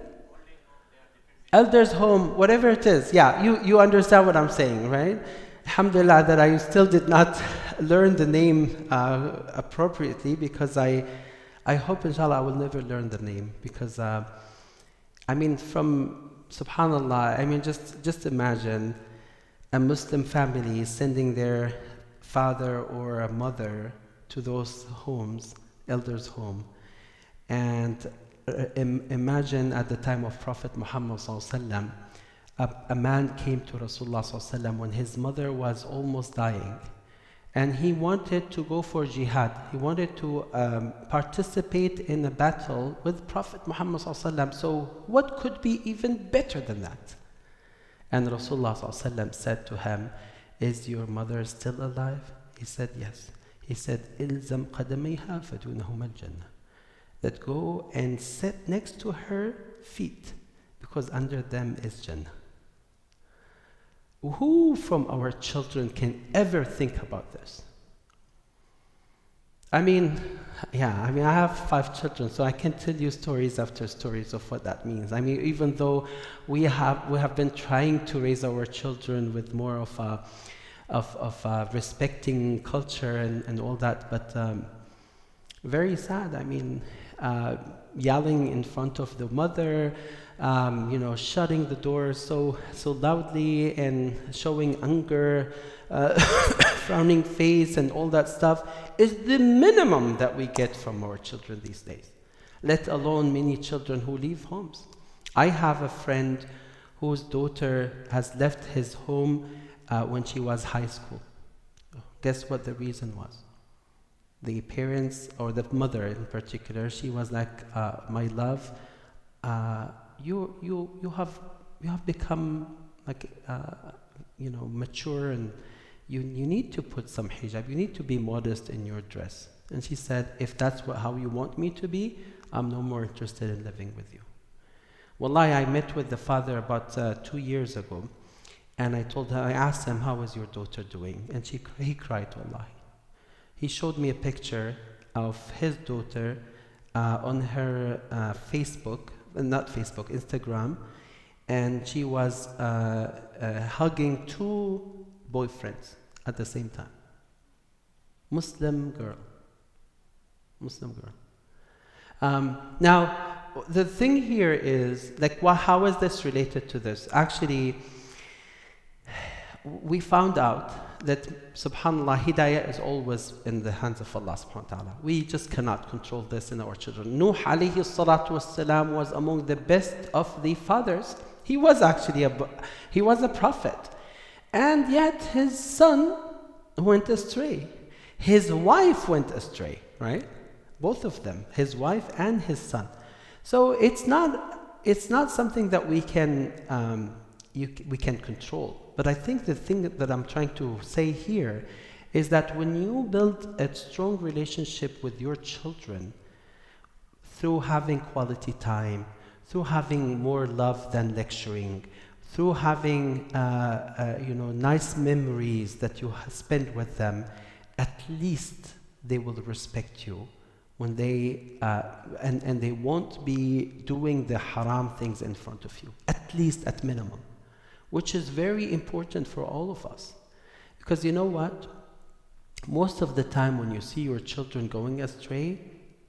Elders home, whatever it is. Yeah, you understand what I'm saying, right? Alhamdulillah that I still did not learn the name appropriately, because I hope inshallah I will never learn the name, because from subhanallah, just imagine a Muslim family sending their father or a mother to those homes, elders' home. And imagine at the time of Prophet Muhammad ﷺ, a man came to Rasulullah ﷺ when his mother was almost dying. And he wanted to go for jihad. He wanted to participate in a battle with Prophet Muhammad ﷺ. So what could be even better than that? And Rasulullah ﷺ said to him, "Is your mother still alive?" He said, "Yes." He said, "Ilzam qadamayha fadunahuma al-jannah." That go and sit next to her feet, because under them is Jannah. Who from our children can ever think about this? I have 5 children, so I can tell you stories after stories of what that means. Even though we have been trying to raise our children with more of respecting culture and all that, but very sad. Yelling in front of the mother, shutting the door so loudly and showing anger, frowning face and all that stuff is the minimum that we get from our children these days, let alone many children who leave homes. I have a friend whose daughter has left his home when she was high school. Guess what the reason was? The parents, or the mother in particular, she was like, "My love, you have become like mature, and you need to put some hijab. You need to be modest in your dress." And she said, "If that's how you want me to be, I'm no more interested in living with you." Wallahi, I met with the father about 2 years ago, and I asked him, "How is your daughter doing?" And he cried, wallahi. He showed me a picture of his daughter on her Instagram, and she was hugging 2 boyfriends at the same time. Muslim girl. Now, the thing here is, how is this related to this? Actually, we found out that, subhanAllah, hidayah is always in the hands of Allah subhanahu wa ta'ala. We just cannot control this in our children. Nuh alayhi salatu wassalam was among the best of the fathers. He was actually a prophet. And yet his son went astray. His wife went astray, right? Both of them, his wife and his son. So it's not something that we can control. But I think the thing that I'm trying to say here is that when you build a strong relationship with your children through having quality time, through having more love than lecturing, through having nice memories that you spend with them, at least they will respect you when they and they won't be doing the haram things in front of you, at least at minimum, which is very important for all of us. Because you know what? Most of the time when you see your children going astray,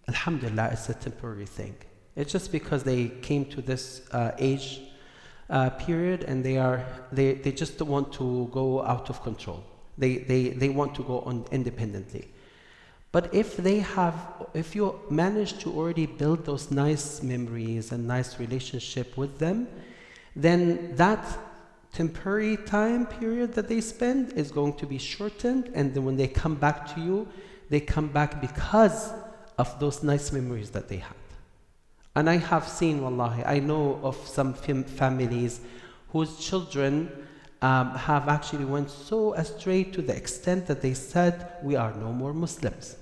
alhamdulillah, it's a temporary thing. It's just because they came to this age period, and they just want to go out of control. They want to go on independently. But if you manage to already build those nice memories and nice relationship with them, then that temporary time period that they spend is going to be shortened, and then when they come back to you, they come back because of those nice memories that they had. And I have seen, wallahi, I know of some families whose children have actually went so astray to the extent that they said, we are no more Muslims.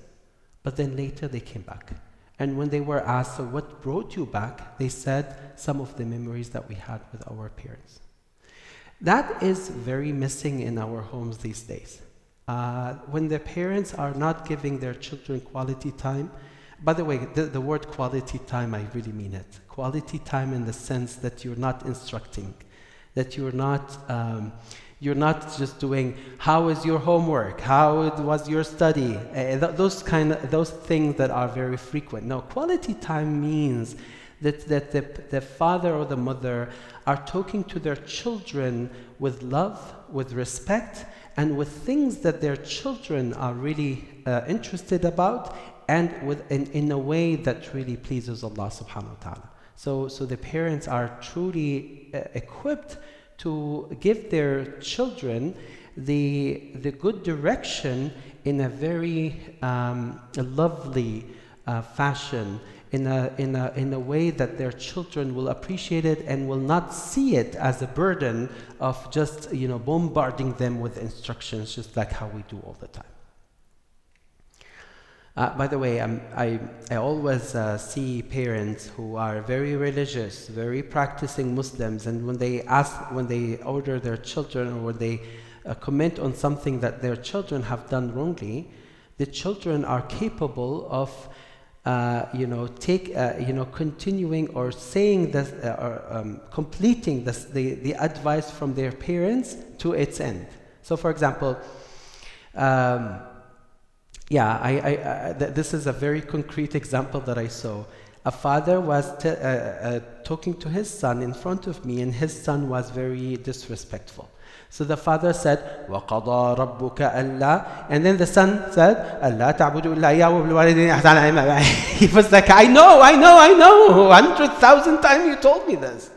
But then later they came back. And when they were asked, so what brought you back? They said, some of the memories that we had with our parents. That is very missing in our homes these days. When the parents are not giving their children quality time, by the way, the word quality time, I really mean it. Quality time in the sense that you're not instructing, that you're not just doing, how is your homework? How was your study? Those things that are very frequent. No, quality time means that the father or the mother are talking to their children with love, with respect, and with things that their children are really interested about, and in a way that really pleases Allah subhanahu wa ta'ala. So the parents are truly equipped to give their children the good direction in a very lovely fashion, in a way that their children will appreciate it and will not see it as a burden of just bombarding them with instructions, just like how we do all the time. By the way, I always see parents who are very religious, very practicing Muslims, and when they order their children, or when they comment on something that their children have done wrongly, the children are capable of continuing or saying this, or completing the advice from their parents to its end. So, for example, this is a very concrete example that I saw. A father was talking to his son in front of me, and his son was very disrespectful. So the father said, وَقَضَى رَبُّكَ أَلَّا, and then the son said, أَلَّا تَعْبُدُوا إِلَّا إِيَّاهُ وَبِالْوَالِدَيْنِ إِحْسَانًا. He was like, I know, 100,000 times you told me this.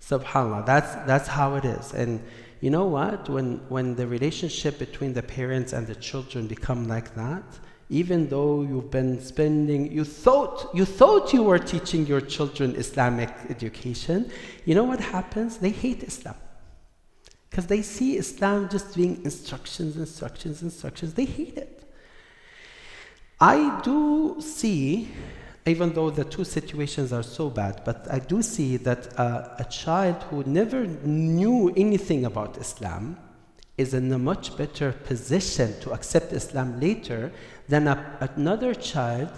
SubhanAllah, that's how it is. And you know what? When the relationship between the parents and the children become like that, even though you've been spending, you thought you were teaching your children Islamic education, you know what happens? They hate Islam. Because they see Islam just being instructions. They hate it. I do see, even though the two situations are so bad, but I do see that a child who never knew anything about Islam is in a much better position to accept Islam later than another child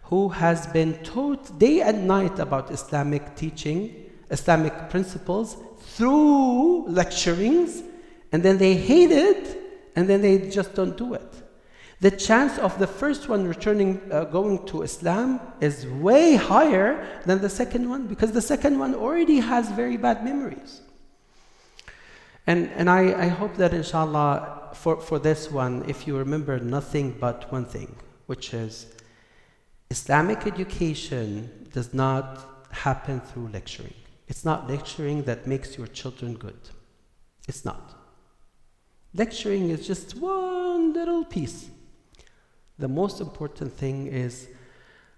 who has been taught day and night about Islamic teaching, Islamic principles through lecturings, and then they hate it, and then they just don't do it. The chance of the first one going to Islam is way higher than the second one, because the second one already has very bad memories. And I hope that inshallah for this one, if you remember nothing but one thing, which is Islamic education does not happen through lecturing. It's not lecturing that makes your children good. It's not. Lecturing is just one little piece. The most important thing is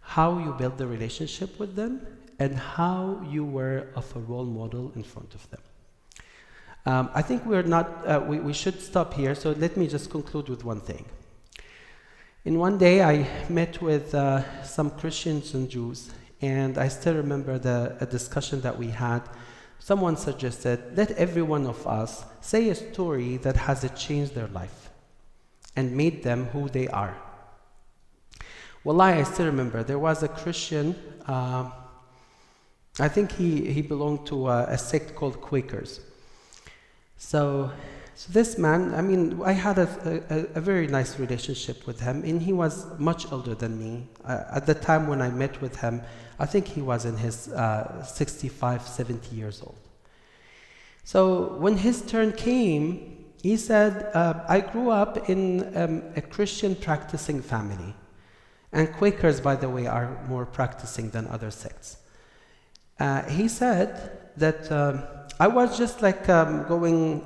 how you build the relationship with them and how you were of a role model in front of them. I think we should stop here, so let me just conclude with one thing. In one day I met with some Christians and Jews, and I still remember a discussion that we had. Someone suggested, let every one of us say a story that has changed their life and made them who they are. Wallahi, I still remember, there was a Christian, I think he belonged to a sect called Quakers. So this man, I had a very nice relationship with him, and he was much older than me. At the time when I met with him, I think he was in his 65, 70 years old. So when his turn came, he said, I grew up in a Christian practicing family. And Quakers, by the way, are more practicing than other sects. He said that I was just like going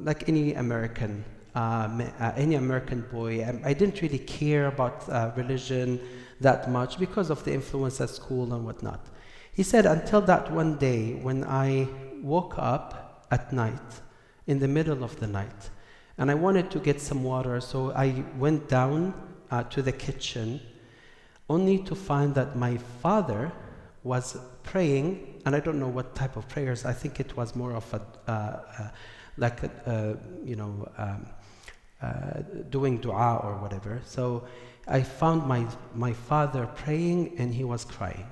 like any American boy. I didn't really care about religion that much because of the influence at school and whatnot. He said until that one day when I woke up at night, in the middle of the night, and I wanted to get some water, so I went down to the kitchen, only to find that my father was praying, and I don't know what type of prayers. I think it was more of doing dua or whatever. So I found my father praying, and he was crying.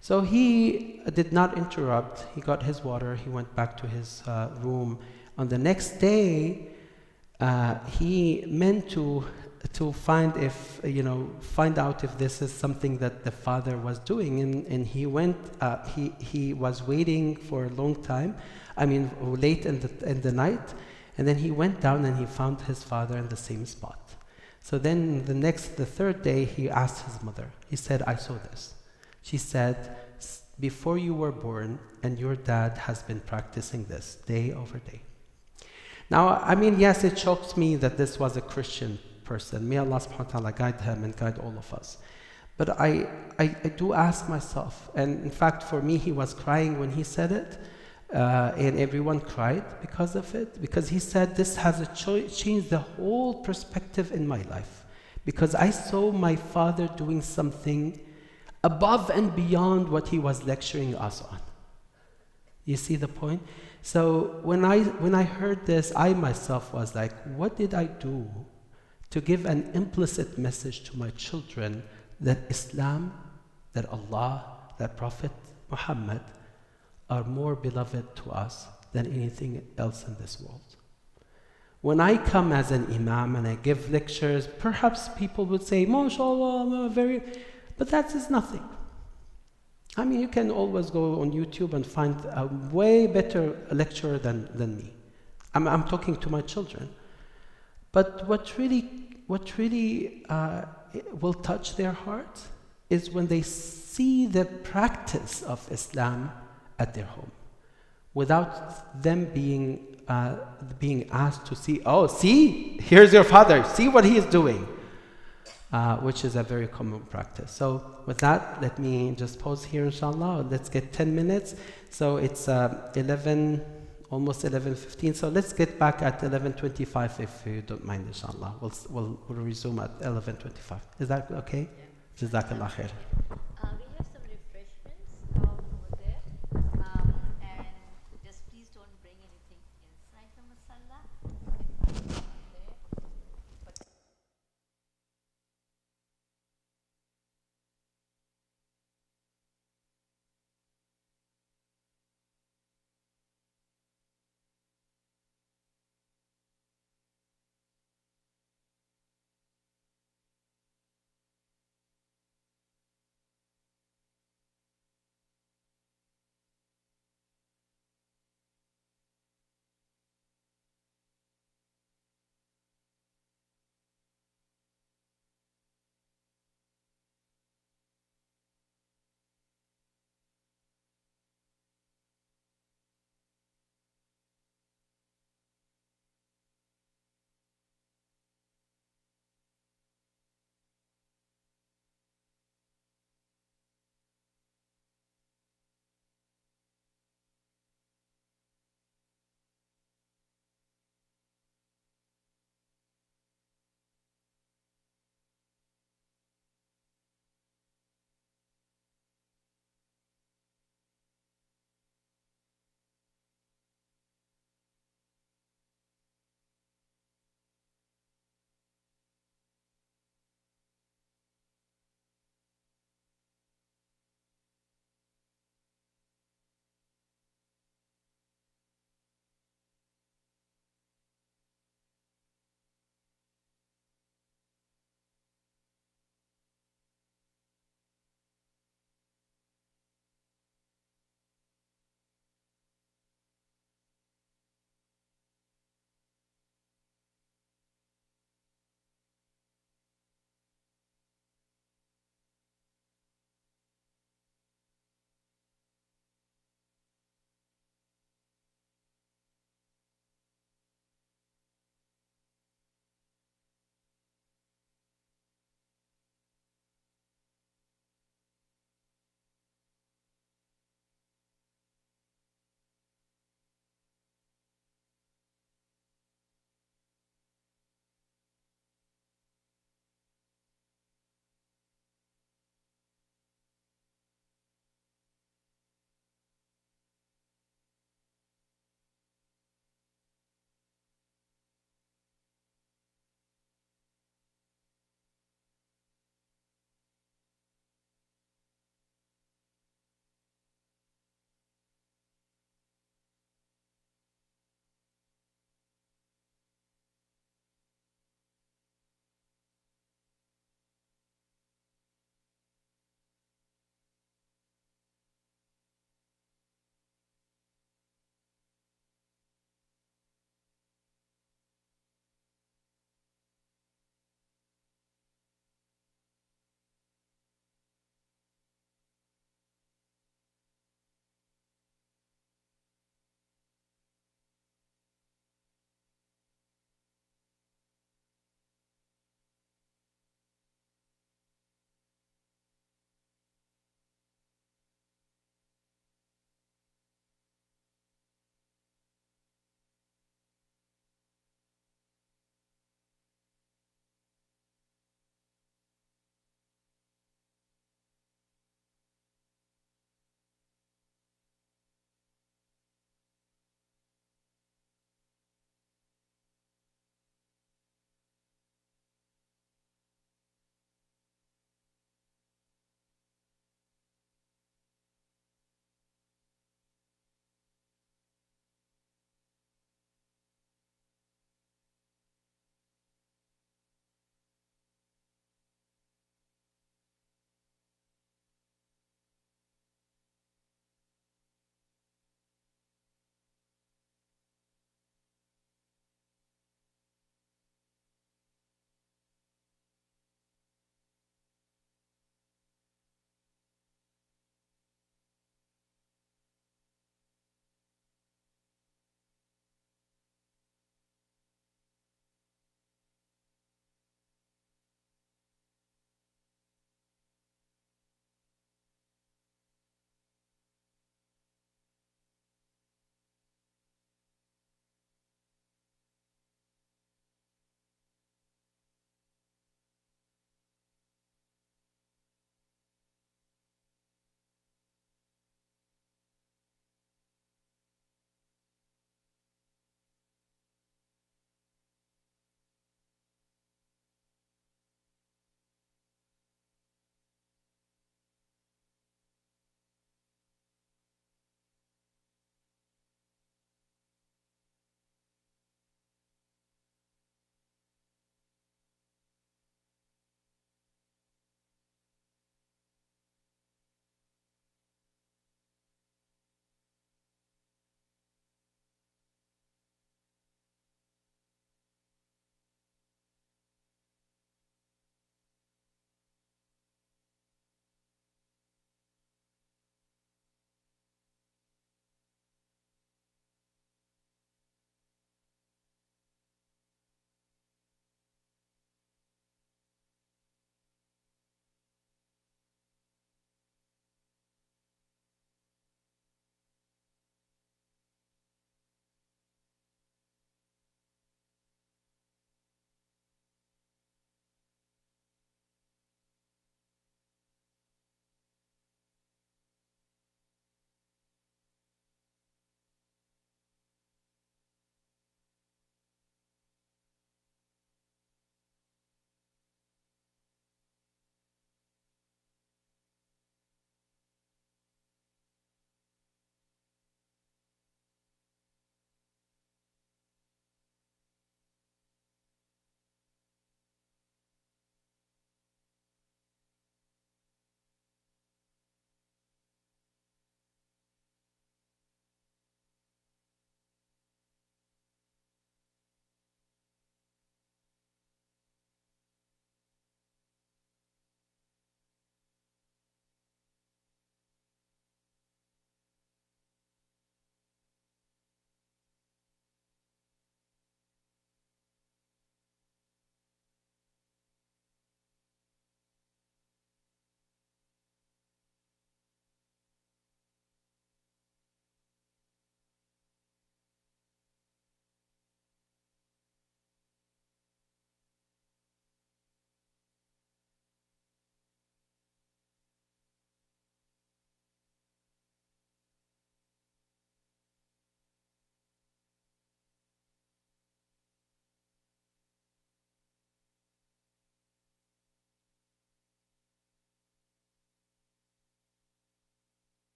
So he did not interrupt. He got his water. He went back to his room. On the next day, he meant to find out if this is something that the father was doing, and he went. He was waiting for a long time. I mean, late in the night, and then he went down and he found his father in the same spot. So then the third day, he asked his mother. He said, "I saw this." She said, "Before you were born, and your dad has been practicing this day over day." Now, I mean, yes, it shocks me that this was a Christian person. May Allah subhanahu wa ta'ala guide him and guide all of us. But I do ask myself, and in fact, for me, he was crying when he said it, and everyone cried because of it, because he said, this has changed the whole perspective in my life, because I saw my father doing something above and beyond what he was lecturing us on. You see the point? So when I heard this, I myself was like, what did I do to give an implicit message to my children that Islam, that Allah, that Prophet Muhammad are more beloved to us than anything else in this world? When I come as an imam and I give lectures, perhaps people would say, MashaAllah, but that is nothing. I mean, you can always go on YouTube and find a way better lecturer than me. I'm talking to my children. But what really will touch their hearts is when they see the practice of Islam at their home, without them being asked to see, oh, see, here's your father, see what he is doing. Which is a very common practice. So with that, let me just pause here, inshallah. Let's get 10 minutes. So it's 11, almost 11:15. So let's get back at 11:25 if you don't mind, inshallah. We'll resume at 11:25. Is that okay? Yeah. Jazakallah khair. We have some refreshments over there. And just please don't bring anything inside the masala.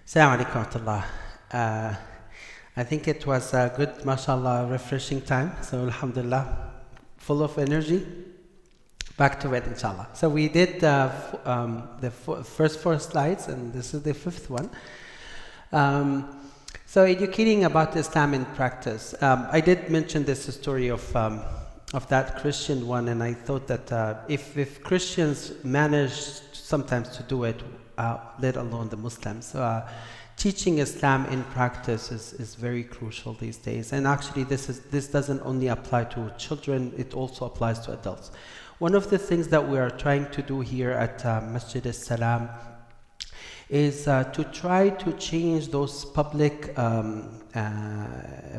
Assalamu alaikum wa rahmatullah. I think it was a good, mashallah, refreshing time. So alhamdulillah, full of energy. Back to it, inshallah. So we did the first 4 slides, and this is the 5th one. So educating about Islam in practice. I did mention this story of that Christian one, and I thought that if Christians manage sometimes to do it, let alone the Muslims, teaching Islam in practice is very crucial these days. And actually, this doesn't only apply to children; it also applies to adults. One of the things that we are trying to do here at MasjidAlSalam is to try to change those public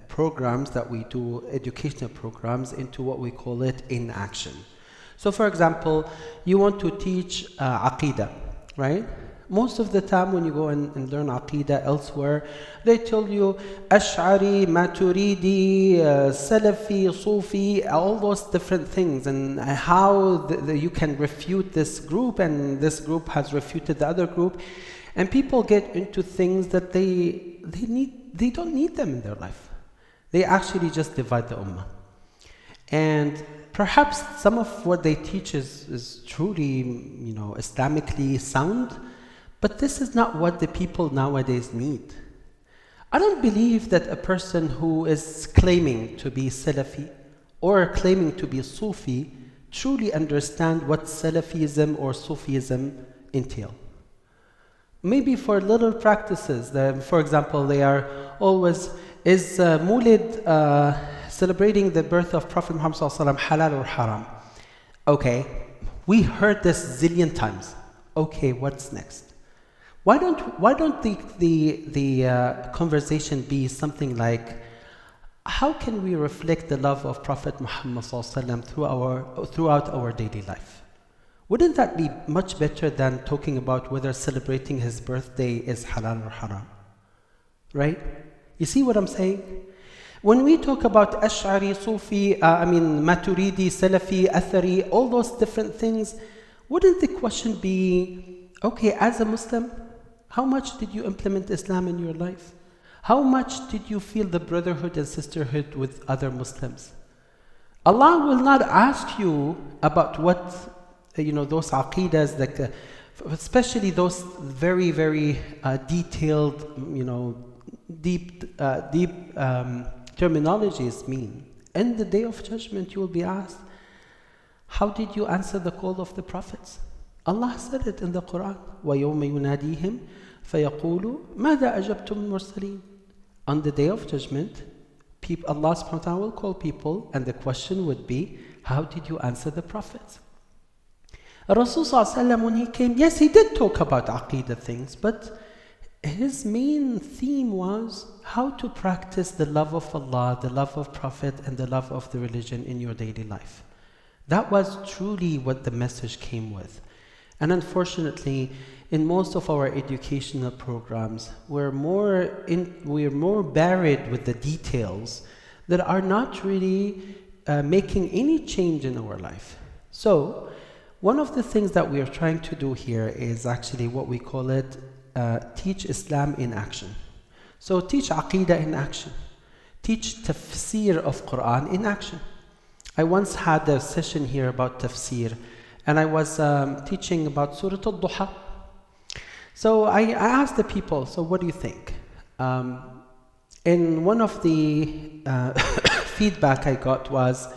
programs that we do, educational programs, into what we call it in action. So for example, you want to teach Aqidah, right? Most of the time when you go and learn Aqidah elsewhere, they tell you Ash'ari, Maturidi, Salafi, Sufi, all those different things, and how you can refute this group, and this group has refuted the other group. And people get into things that they don't need them in their life. They actually just divide the ummah. And perhaps some of what they teach is truly, Islamically sound, but this is not what the people nowadays need. I don't believe that a person who is claiming to be Salafi or claiming to be Sufi truly understand what Salafism or Sufism entail. Maybe for little practices, for example, they are always, is Mulid celebrating the birth of Prophet Muhammad ﷺ halal or haram? Okay, we heard this zillion times. Okay, what's next? Why don't the conversation be something like, how can we reflect the love of Prophet Muhammad ﷺ throughout our daily life? Wouldn't that be much better than talking about whether celebrating his birthday is halal or haram? Right? You see what I'm saying? When we talk about Ash'ari, Sufi, Maturidi, Salafi, Athari, all those different things, wouldn't the question be, okay, as a Muslim, how much did you implement Islam in your life? How much did you feel the brotherhood and sisterhood with other Muslims? Allah will not ask you about what those aqidas, like especially those very, very detailed, deep terminologies mean. In the day of judgment, you will be asked, how did you answer the call of the prophets? Allah said it in the Quran. وَيَوْمَ يُنَادِيهِمْ فَيَقُولُ مَاذَا أَجَبْتُمُ الْمُرْسَلِينَ. On the day of judgment, Allah subhanahu wa ta'ala will call people, and the question would be, how did you answer the prophets? Rasul ﷺ, when he came, yes, he did talk about Aqidah things, but his main theme was how to practice the love of Allah, the love of Prophet, and the love of the religion in your daily life. That was truly what the message came with. And unfortunately, in most of our educational programs, we're more buried with the details that are not really making any change in our life. So, one of the things that we are trying to do here is actually what we call it, teach Islam in action. So teach Aqidah in action. Teach tafsir of Quran in action. I once had a session here about tafsir, and I was teaching about Surah Al-Duha. So I asked the people, so what do you think? And one of the feedback I got was,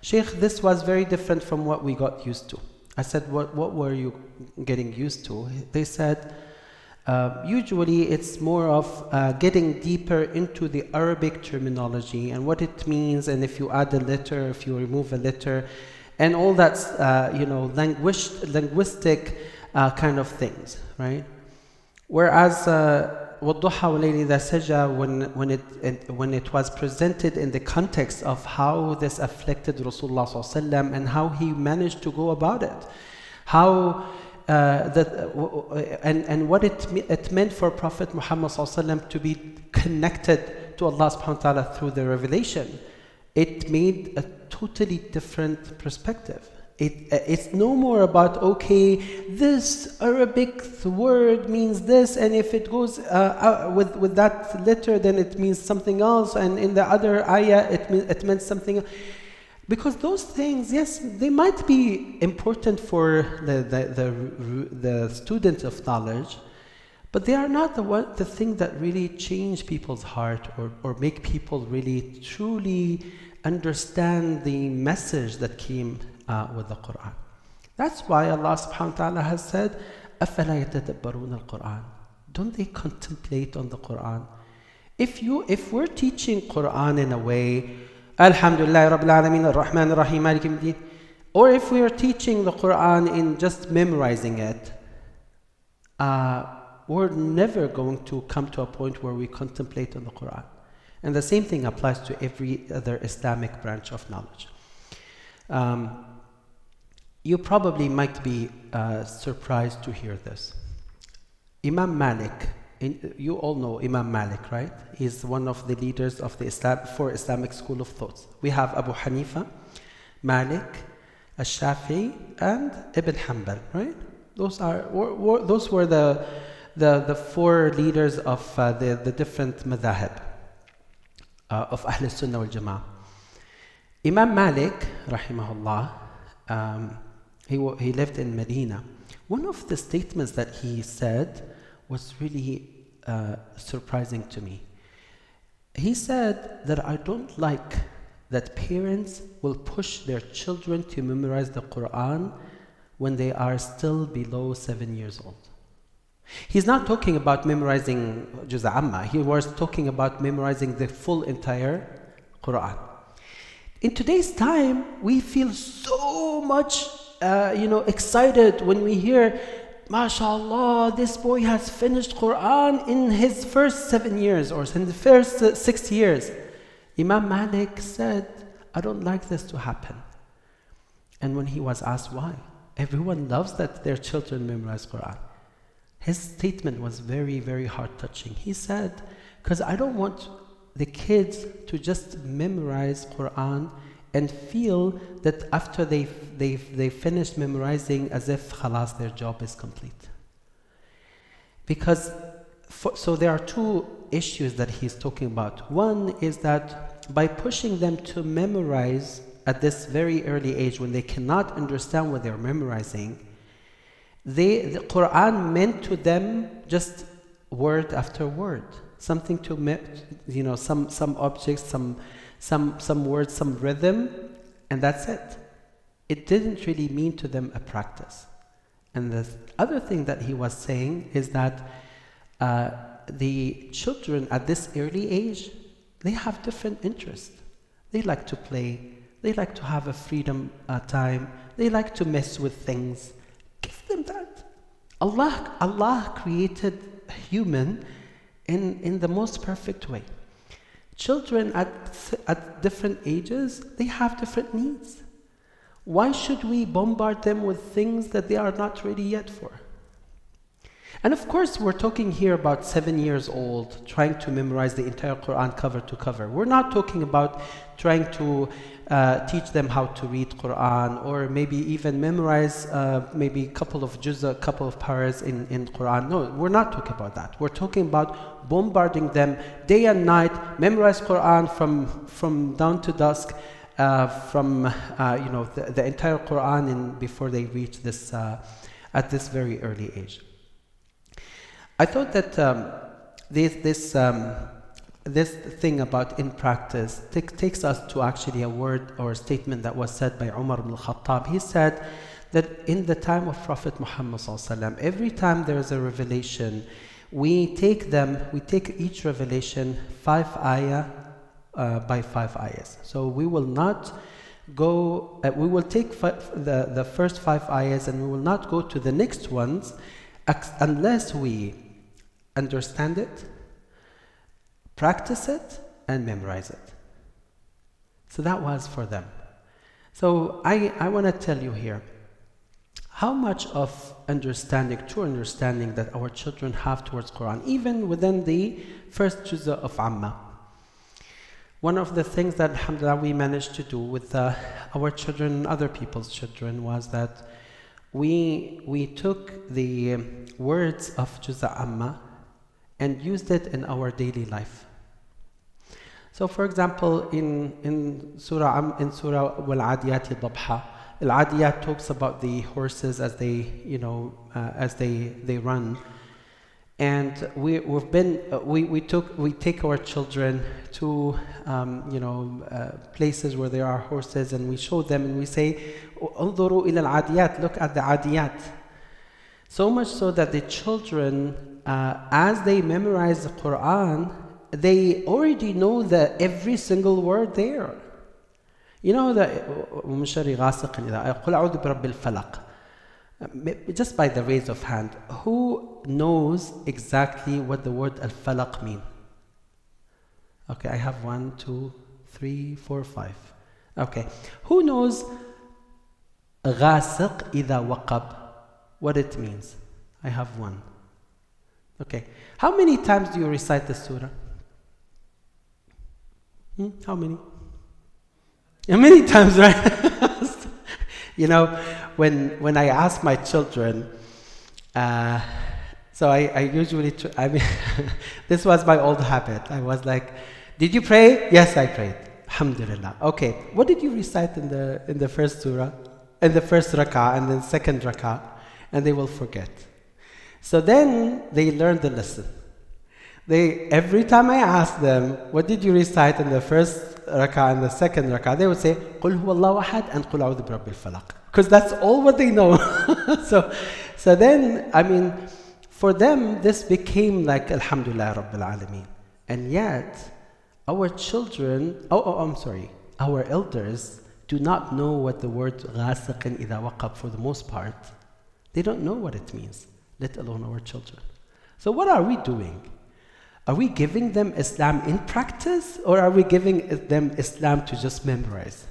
Sheikh, this was very different from what we got used to. I said, what were you getting used to? They said, usually it's more of getting deeper into the Arabic terminology and what it means, and if you add a letter, if you remove a letter, and all that's linguistic kind of things, right? Whereas وَالضُّحَى وَاللَّيْلِ إِذَا سَجَى, when it was presented in the context of how this afflicted Rasulullah ﷺ and how he managed to go about it, how and what it meant for Prophet Muhammad ﷺ to be connected to Allah subhanahu wa ta'ala through the revelation, it made a totally different perspective. It's no more about, okay, this Arabic word means this, and if it goes with that letter, then it means something else, and in the other ayah, it meant something else. Because those things, yes, they might be important for the student of knowledge, but they are not the thing that really change people's heart or make people really truly understand the message that came with the Quran. That's why Allah subhanahu wa ta'ala has said, أَفَلَا يَتَدَبَّرُونَ الْقُرْآنَ. Don't they contemplate on the Quran? If we're teaching Quran in a way, Alhamdulillah Rabbil Alameen Ar-Rahman Ar-Rahim Malik Yawmiddin, or if we are teaching the Quran in just memorizing it, we're never going to come to a point where we contemplate on the Quran. And the same thing applies to every other Islamic branch of knowledge. You probably might be surprised to hear this. Imam Malik, you all know Imam Malik, right? He's one of the leaders of the Islamic school of thoughts. We have Abu Hanifa, Malik, Al-Shafi'i, and Ibn Hanbal, right? Those were the four leaders of the different madhahib of Ahl Sunnah wal Jama'ah. Imam Malik, rahimahullah, he lived in Medina. One of the statements that he said was really surprising to me. He said that I don't like that parents will push their children to memorize the Quran when they are still below 7 years old. He's not talking about memorizing Juz' Amma. He was talking about memorizing the full entire Quran. In today's time, we feel so much excited when we hear, MashaAllah, this boy has finished Quran in his first 7 years or in the first 6 years. Imam Malik said, I don't like this to happen. And when he was asked why, everyone loves that their children memorize Quran. His statement was very, very heart-touching. He said, because I don't want the kids to just memorize Quran and feel that after they finished memorizing as if khalas, their job is complete. Because, so there are two issues that he's talking about. One is that by pushing them to memorize at this very early age when they cannot understand what they're memorizing, the Quran meant to them just word after word, something to, some objects, some words, some rhythm, and that's it. It didn't really mean to them a practice. And the other thing that he was saying is that the children at this early age, they have different interests. They like to play, they like to have a freedom time, they like to mess with things. Give them that. Allah created human in the most perfect way. Children at different ages, they have different needs. Why should we bombard them with things that they are not ready yet for? And of course, we're talking here about 7 years old, trying to memorize the entire Quran cover to cover. We're not talking about trying to teach them how to read Quran, or maybe even memorize maybe a couple of juz, a couple of paras in Quran. No, we're not talking about that. We're talking about bombarding them day and night, memorize Quran from dawn to dusk, from the entire Quran before they reach this at this very early age. I thought that this thing about in practice takes us to actually a word or a statement that was said by Umar ibn al-Khattab. He said that in the time of Prophet Muhammad ﷺ, every time there is a revelation, we take each revelation 5 ayah by 5 ayahs. So we will not go, we will take the first 5 ayahs and we will not go to the next ones unless we understand it, practice it, and memorize it. So that was for them. So I want to tell you here, how much of true understanding that our children have towards Quran, even within the first juz of Amma. One of the things that, alhamdulillah, we managed to do with our children and other people's children was that we took the words of Juz'a Amma and used it in our daily life. So for example, in Surah Wal-Adiyati Dabha, Al-Adiyat talks about the horses as they, as they run. And we take our children to places where there are horses, and we show them and we say, "Unzuru ila al-adiyat," look at the adiyat. So much so that the children, as they memorize the Quran, they already know every single word there. You know that just by the raise of hand, who knows exactly what the word al-falaq mean? Okay, I have 1, 2, 3, 4, 5. Okay, who knows غاسق إذا وقب, what it means? I have 1. Okay, how many times do you recite the surah? How many? Many times, right? When I ask my children, so I usually, this was my old habit. I was like, did you pray? Yes, I prayed. Alhamdulillah. Okay, what did you recite in the first surah, in the first rak'ah and the second rak'ah? And they will forget. So then they learn the lesson. Every time I ask them, what did you recite in the first rak'ah and the second rak'ah, they would say, قُلْ هُوَ اللَّهُ أَحَدْ and قُلْ أَعُوذُ بِرَبِّ الْفَلَقِ. Because that's all what they know. so then, for them, this became like Alhamdulillah Rabbil Alameen. And yet, our children, our elders do not know what the word غاسق إذا وقب for the most part. They don't know what it means, let alone our children. So what are we doing? Are we giving them Islam in practice, or are we giving them Islam to just memorize?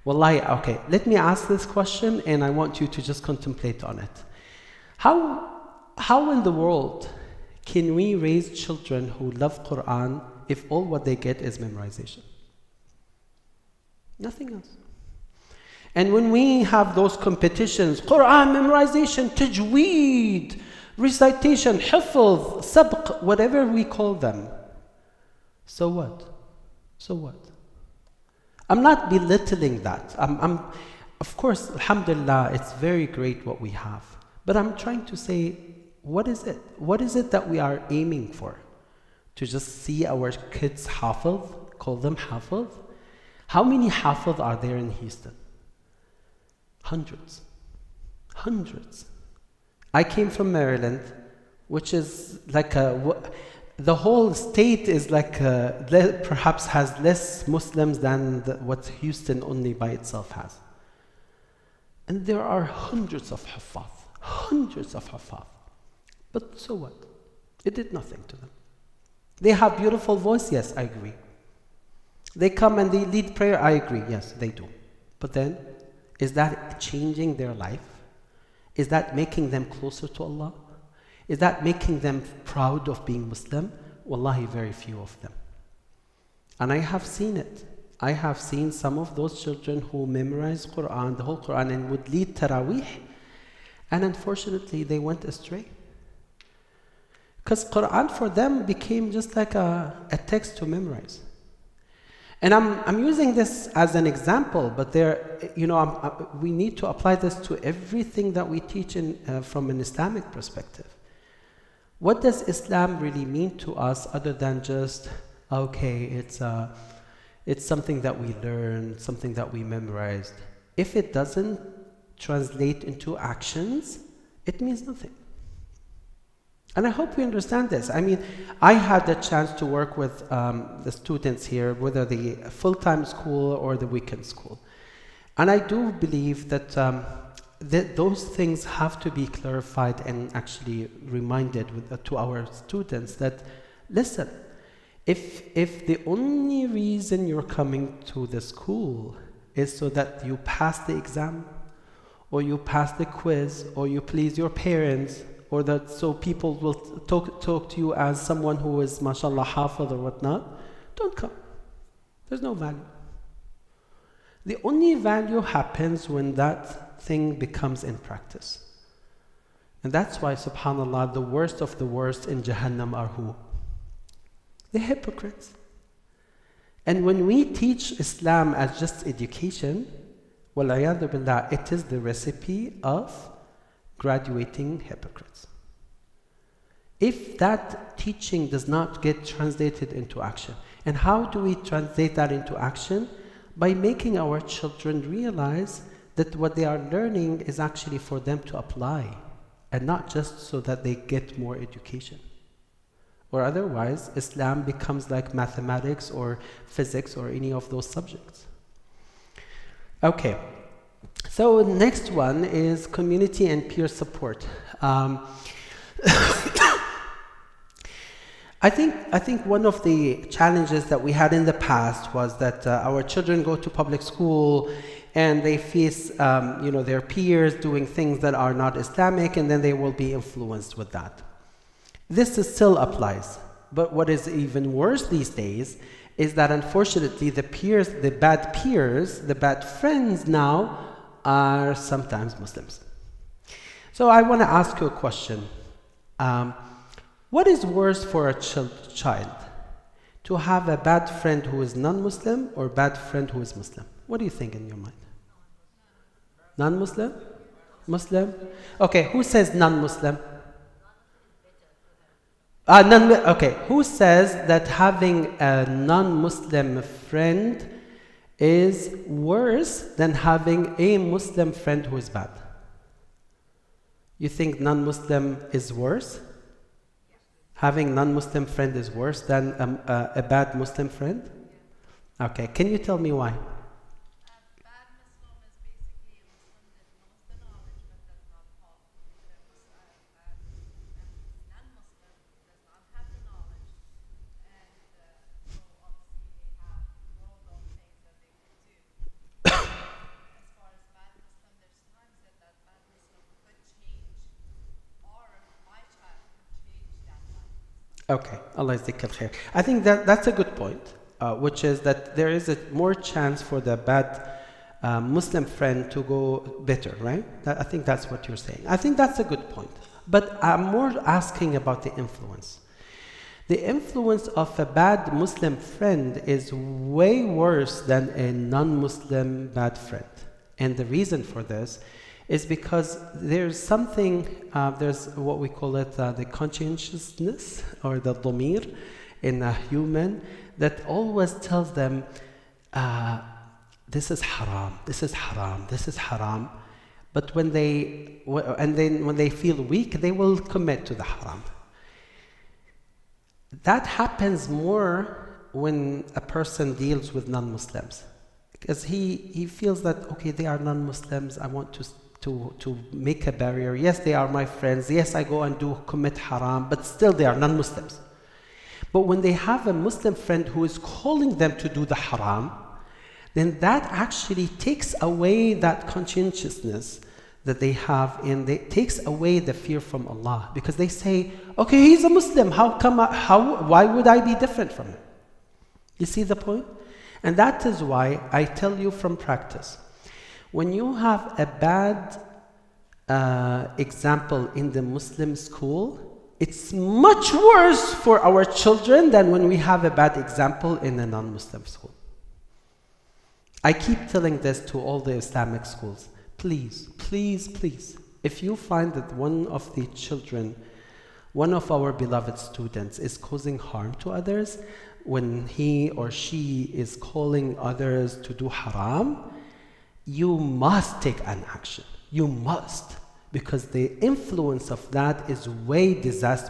Wallahi, okay, let me ask this question and I want you to just contemplate on it. How in the world can we raise children who love Quran if all what they get is memorization? Nothing else. And when we have those competitions, Quran memorization, tajweed, recitation, hifz, sabq, whatever we call them, so what? So what? I'm not belittling that. Of course, alhamdulillah, it's very great what we have. But I'm trying to say, what is it? What is it that we are aiming for? To just see our kids hafiz, call them hafiz? How many hafiz are there in Houston? Hundreds. Hundreds. I came from Maryland, which is like the whole state is like perhaps has less Muslims than what Houston only by itself has. And there are hundreds of hafaz. But so what? It did nothing to them. They have beautiful voice, yes, I agree. They come and they lead prayer, I agree, yes, they do. But then, is that changing their life? Is that making them closer to Allah? Is that making them proud of being Muslim? Wallahi, very few of them. And I have seen it. I have seen some of those children who memorize Quran, the whole Quran, and would lead Taraweeh, and unfortunately they went astray. Because Quran for them became just like a text to memorize. And I'm using this as an example, but we need to apply this to everything that we teach from an Islamic perspective. What does Islam really mean to us other than just, okay, it's something that we learned, something that we memorized. If it doesn't translate into actions, it means nothing. And I hope we understand this. I mean, I had the chance to work with the students here, whether the full-time school or the weekend school. And I do believe that those things have to be clarified and actually reminded to our students that, listen, if the only reason you're coming to the school is so that you pass the exam, or you pass the quiz, or you please your parents, or that so people will talk to you as someone who is, mashallah, hafiz or whatnot, don't come. There's no value. The only value happens when that thing becomes in practice. And that's why, subhanAllah, the worst of the worst in Jahannam are who? The hypocrites. And when we teach Islam as just education, وَالْعِيَاذُ بِاللَّهِ, it is the recipe of graduating hypocrites. If that teaching does not get translated into action, and how do we translate that into action? By making our children realize that what they are learning is actually for them to apply, and not just so that they get more education. Or otherwise, Islam becomes like mathematics or physics or any of those subjects. Okay, so next one is community and peer support. I think one of the challenges that we had in the past was that our children go to public school and they face their peers doing things that are not Islamic, and then they will be influenced with that. This still applies, but what is even worse these days is that unfortunately the bad friends now are sometimes Muslims. So I want to ask you a question. What is worse for a child? To have a bad friend who is non-Muslim or bad friend who is Muslim? What do you think in your mind? Non-Muslim? Muslim? Okay, who says non-Muslim? Okay, who says that having a non-Muslim friend is worse than having a Muslim friend who is bad? You think non-Muslim is worse? Having non-Muslim friend is worse than a bad Muslim friend? Okay, can you tell me why? A bad Muslim is basically a Muslim that knows the knowledge but does not follow. A non-Muslim does not have the knowledge, and so obviously they have world of things that they could do. As far as bad Muslim, there's times that bad Muslim could change, or my child could change that bad Muslim. Okay, Allah yazdika al khair. I think that's a good point, which is that there is a more chance for the bad Muslim friend to go better, right? I think that's what you're saying. I think that's a good point. But I'm more asking about the influence. The influence of a bad Muslim friend is way worse than a non-Muslim bad friend. And the reason for this is because there's something, there's what we call it the conscientiousness or the dhamir in a human that always tells them, this is haram, this is haram, this is haram. But when they feel weak, they will commit to the haram. That happens more when a person deals with non-Muslims, because he feels that, okay, they are non-Muslims, I want to make a barrier. Yes, they are my friends. Yes, I go and commit haram, but still they are non-Muslims. But when they have a Muslim friend who is calling them to do the haram, then that actually takes away that conscientiousness that they have, and it takes away the fear from Allah, because they say, okay, he's a Muslim, why would I be different from him? You see the point? And that is why I tell you from practice, when you have a bad example in the Muslim school, it's much worse for our children than when we have a bad example in a non-Muslim school. I keep telling this to all the Islamic schools. Please, please, please, if you find that one of the children, one of our beloved students is causing harm to others, when he or she is calling others to do haram, you must take an action. You must. Because the influence of that is way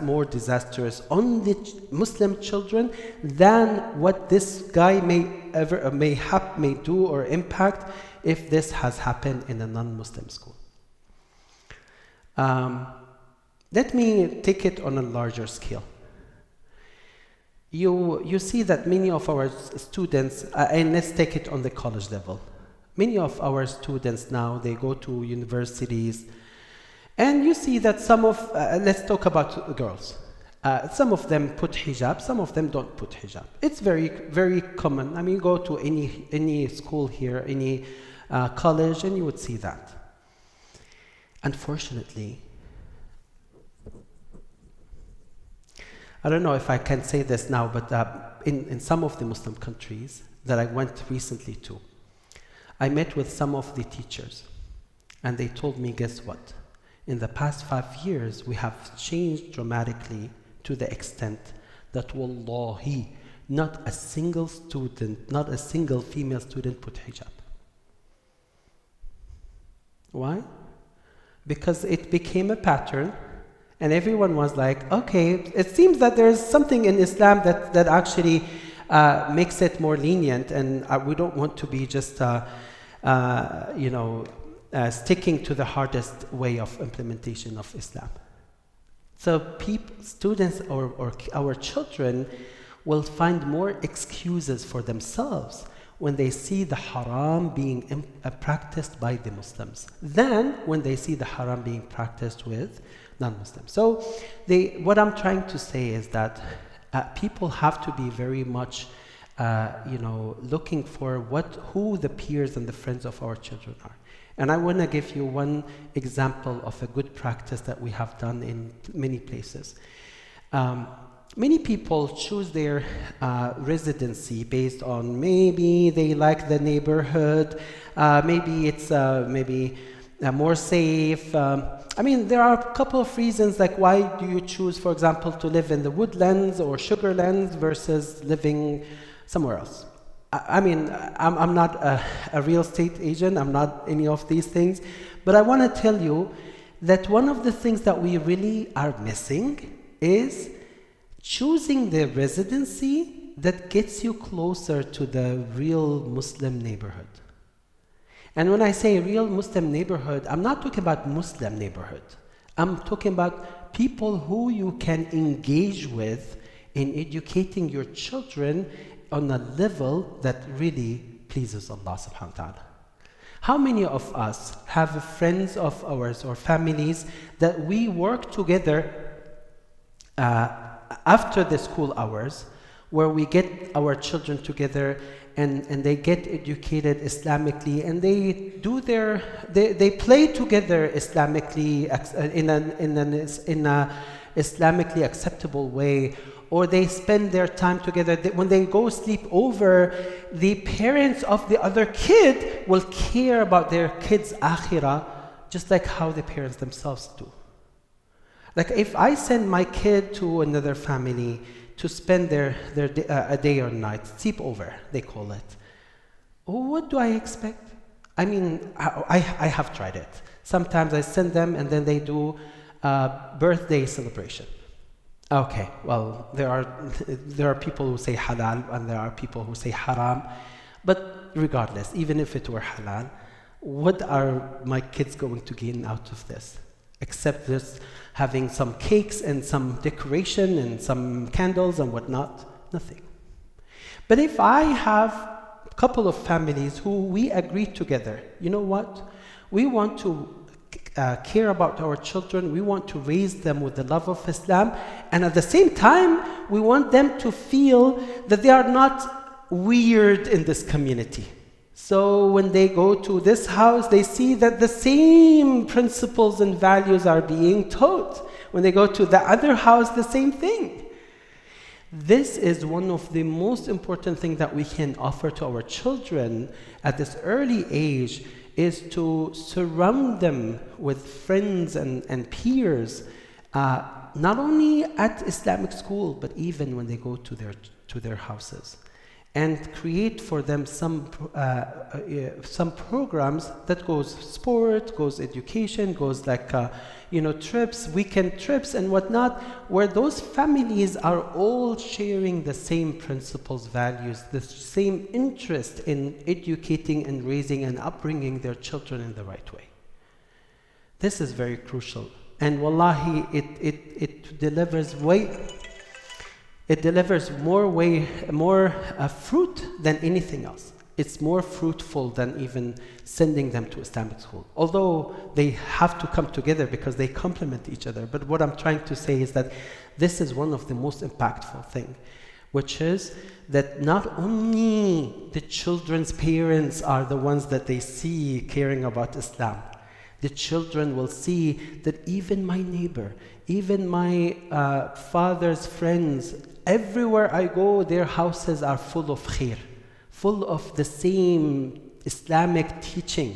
more disastrous on the Muslim children than what this guy may do or impact if this has happened in a non-Muslim school. Let me take it on a larger scale. You see that many of our students, and let's take it on the college level. Many of our students now, they go to universities, and you see that some of, let's talk about girls. Some of them put hijab, some of them don't put hijab. It's very, very common. I mean, go to any school here, any college, and you would see that. Unfortunately, I don't know if I can say this now, but in some of the Muslim countries that I went recently to, I met with some of the teachers, and they told me, guess what? In the past 5 years, we have changed dramatically to the extent that wallahi, not a single student, not a single female student put hijab. Why? Because it became a pattern, and everyone was like, okay, it seems that there's something in Islam that actually makes it more lenient, and we don't want to be just, sticking to the hardest way of implementation of Islam. So students or our children will find more excuses for themselves when they see the haram being practiced by the Muslims than when they see the haram being practiced with non-Muslims. So what I'm trying to say is that people have to be very much looking for who the peers and the friends of our children are. And I want to give you one example of a good practice that we have done in many places. Many people choose their residency based on maybe they like the neighborhood, maybe it's more safe. I mean, there are a couple of reasons, like why do you choose, for example, to live in the woodlands or sugarlands versus living somewhere else? I mean, I'm not a real estate agent, I'm not any of these things, but I want to tell you that one of the things that we really are missing is choosing the residency that gets you closer to the real Muslim neighborhood. And when I say real Muslim neighborhood, I'm not talking about Muslim neighborhood. I'm talking about people who you can engage with in educating your children on a level that really pleases Allah subhanahu wa ta'ala. How many of us have friends of ours or families that we work together after the school hours, where we get our children together and they get educated Islamically, and they play together Islamically in a Islamically acceptable way, or they spend their time together. When they go sleep over, the parents of the other kid will care about their kid's akhirah just like how the parents themselves do. Like if I send my kid to another family to spend a day or night, sleep over, they call it, what do I expect? I mean, I have tried it. Sometimes I send them and then they do birthday celebration. Okay, well, there are people who say halal and there are people who say haram, but regardless, even if it were halal, what are my kids going to gain out of this? Except just having some cakes and some decoration and some candles and whatnot? Nothing. But if I have a couple of families who we agree together, you know what? We want to care about our children, we want to raise them with the love of Islam, and at the same time, we want them to feel that they are not weird in this community. So when they go to this house, they see that the same principles and values are being taught. When they go to the other house, the same thing. This is one of the most important things that we can offer to our children at this early age, is to surround them with friends and peers, not only at Islamic school, but even when they go to their houses. And create for them some programs that goes sport, goes education, goes like trips, weekend trips and whatnot, where those families are all sharing the same principles, values, the same interest in educating and raising and upbringing their children in the right way. This is very crucial, and wallahi, it delivers more fruit than anything else. it's more fruitful than even sending them to Islamic school. Although they have to come together because they complement each other. But what I'm trying to say is that this is one of the most impactful things, which is that not only the children's parents are the ones that they see caring about Islam, the children will see that even my neighbor, even my father's friends, everywhere I go, their houses are full of khair, full of the same Islamic teaching.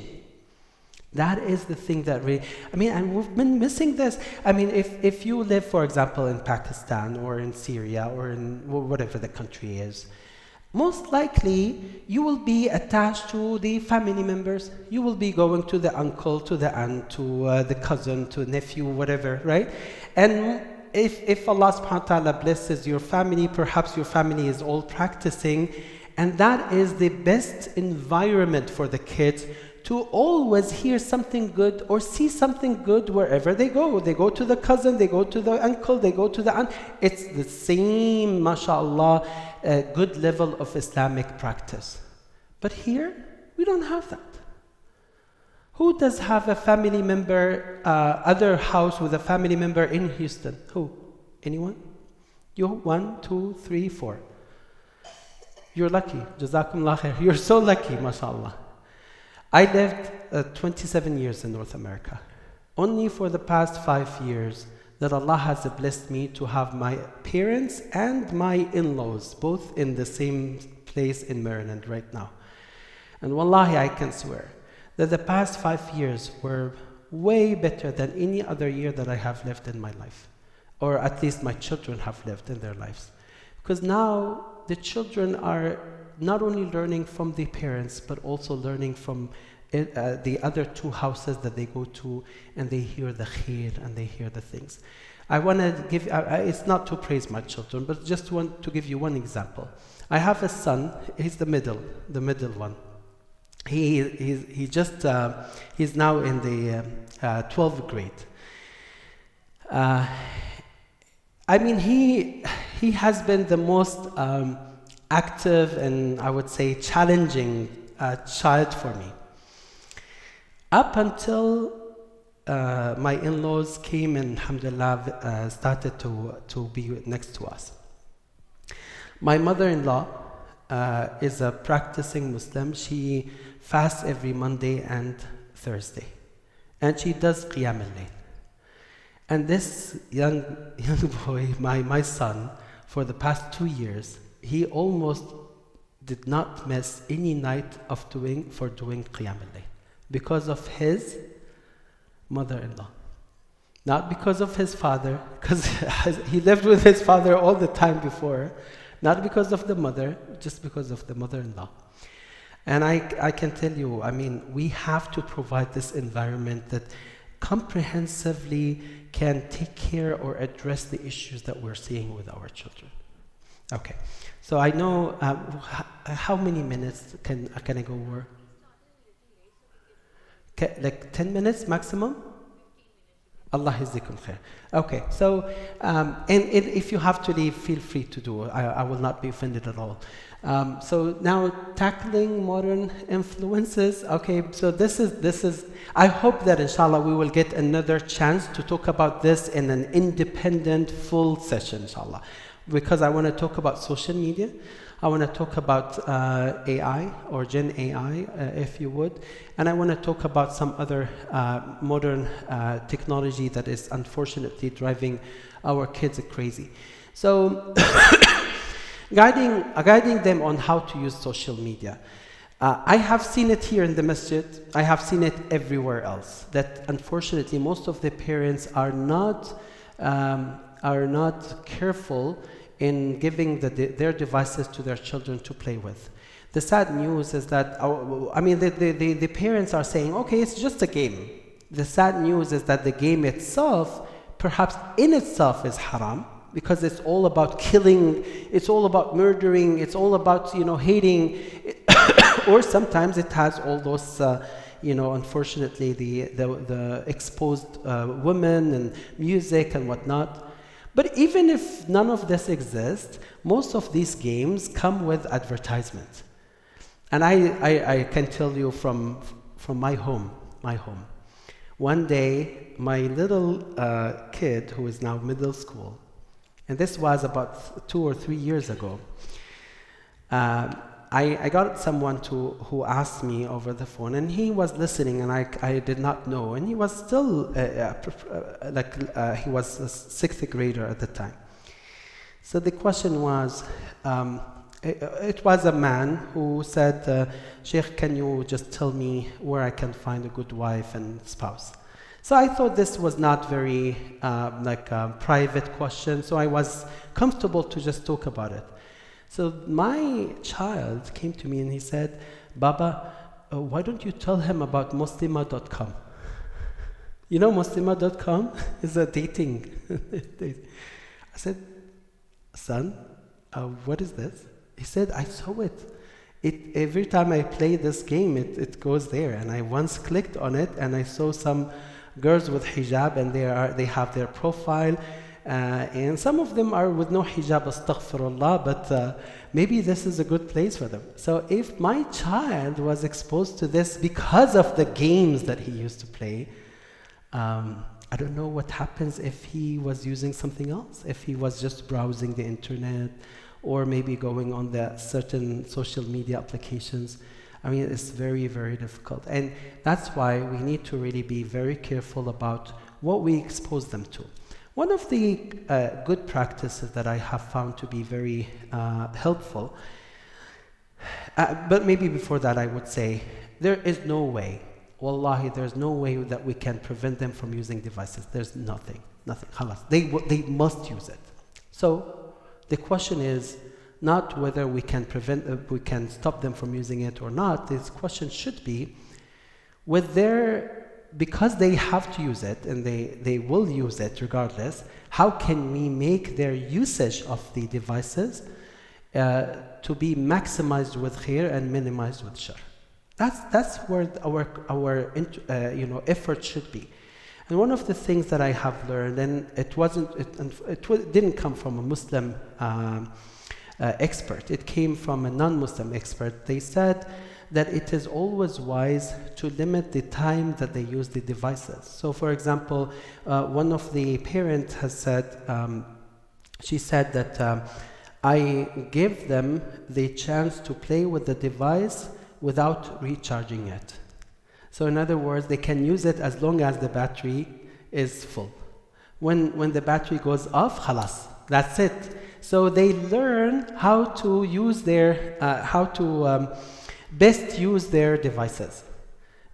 That is the thing that really, and we've been missing this. If you live, for example, in Pakistan or in Syria or in whatever the country is, most likely you will be attached to the family members. You will be going to the uncle, to the aunt, to the cousin, to nephew, whatever, right? And if Allah subhanahu wa ta'ala blesses your family, perhaps your family is all practicing, and that is the best environment for the kids to always hear something good or see something good wherever they go. They go to the cousin, they go to the uncle, they go to the aunt. It's the same, mashallah, good level of Islamic practice. But here, we don't have that. Who does have a family member, other house with a family member in Houston? Who? Anyone? You? 1, 2, 3, 4. You're lucky. Jazakumullah khair. You're so lucky, mashallah. I lived 27 years in North America. Only for the past 5 years that Allah has blessed me to have my parents and my in-laws both in the same place in Maryland right now. And wallahi, I can swear that the past 5 years were way better than any other year that I have lived in my life. Or at least my children have lived in their lives. Because now the children are not only learning from the parents, but also learning from the other two houses that they go to, and they hear the khair and they hear the things. I want to give, it's not to praise my children, but just want to give you one example. I have a son, he's the middle one. He's now in the 12th grade. He has been the most active and I would say challenging child for me. Up until my in-laws came and alhamdulillah started to be next to us. My mother-in-law is a practicing Muslim. She fasts every Monday and Thursday. And she does Qiyam al-Layl. And this young boy, my son, for the past 2 years, he almost did not miss any night of doing Qiyam al-Layl because of his mother-in-law. Not because of his father, because he lived with his father all the time before. Not because of the mother, just because of the mother-in-law. And I can tell you, we have to provide this environment that comprehensively can take care or address the issues that we're seeing with our children. Okay, so I know, how many minutes can I go over? Like 10 minutes maximum? Allah Yazzikum khair. Okay, so, and if you have to leave, feel free to do it. I will not be offended at all. So now, tackling modern influences. Okay, so this is, I hope that inshallah we will get another chance to talk about this in an independent, full session, inshallah. Because I want to talk about social media. I want to talk about AI or Gen AI, if you would. And I want to talk about some other modern technology that is unfortunately driving our kids crazy. So, guiding them on how to use social media. I have seen it here in the masjid. I have seen it everywhere else. That unfortunately most of the parents are not careful in giving their devices to their children to play with. The sad news is that, the parents are saying, okay, it's just a game. The sad news is that the game itself, perhaps in itself, is haram, because it's all about killing, it's all about murdering, it's all about, hating, or sometimes it has all those, unfortunately, the exposed women and music and whatnot. But even if none of this exists, most of these games come with advertisement. And I can tell you from my home. One day, my little kid, who is now middle school, and this was about 2 or 3 years ago, I got someone who asked me over the phone, and he was listening, and I did not know, and he was still he was a sixth grader at the time. So the question was, it was a man who said, Sheikh, can you just tell me where I can find a good wife and spouse? So I thought this was not very private question, so I was comfortable to just talk about it. So my child came to me and he said, Baba, why don't you tell him about Muslima.com? You know Muslima.com is a dating. I said, son, what is this? He said, I saw it. Every time I play this game, it goes there. And I once clicked on it and I saw some girls with hijab, and they have their profile. And some of them are with no hijab, astaghfirullah, but maybe this is a good place for them. So if my child was exposed to this because of the games that he used to play, I don't know what happens if he was using something else, if he was just browsing the internet, or maybe going on the certain social media applications. I mean, it's very, very difficult. And that's why we need to really be very careful about what we expose them to. One of the good practices that I have found to be very helpful, but maybe before that I would say, there is no way, wallahi, there's no way that we can prevent them from using devices. There's nothing, khalas. They must use it. So the question is not whether we can we can stop them from using it or not. This question should be, because they have to use it and they will use it regardless, how can we make their usage of the devices to be maximized with khair and minimized with shar? That's where our effort should be. And one of the things that I have learned, and it didn't come from a Muslim expert, it came from a non-Muslim expert. They said that it is always wise to limit the time that they use the devices. So for example, one of the parents has said, she said that I give them the chance to play with the device without recharging it. So in other words, they can use it as long as the battery is full. When the battery goes off, khalas, that's it. So they learn how to use best use their devices,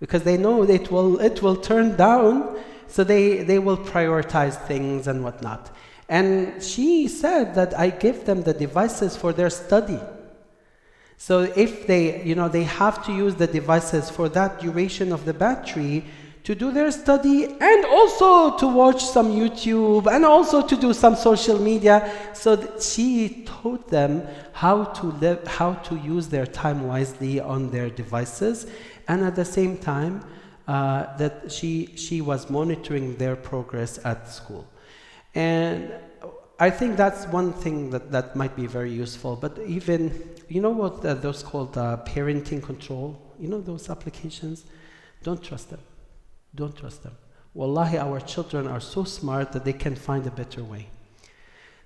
because they know it will turn down, so they will prioritize things and whatnot. And she said that I give them the devices for their study. So if they have to use the devices for that duration of the battery to do their study, and also to watch some YouTube, and also to do some social media. So she taught them how to use their time wisely on their devices, and at the same time that she was monitoring their progress at school. And I think that's one thing that might be very useful. But even, what those called parenting control, those applications, don't trust them. Don't trust them. Wallahi, our children are so smart that they can find a better way.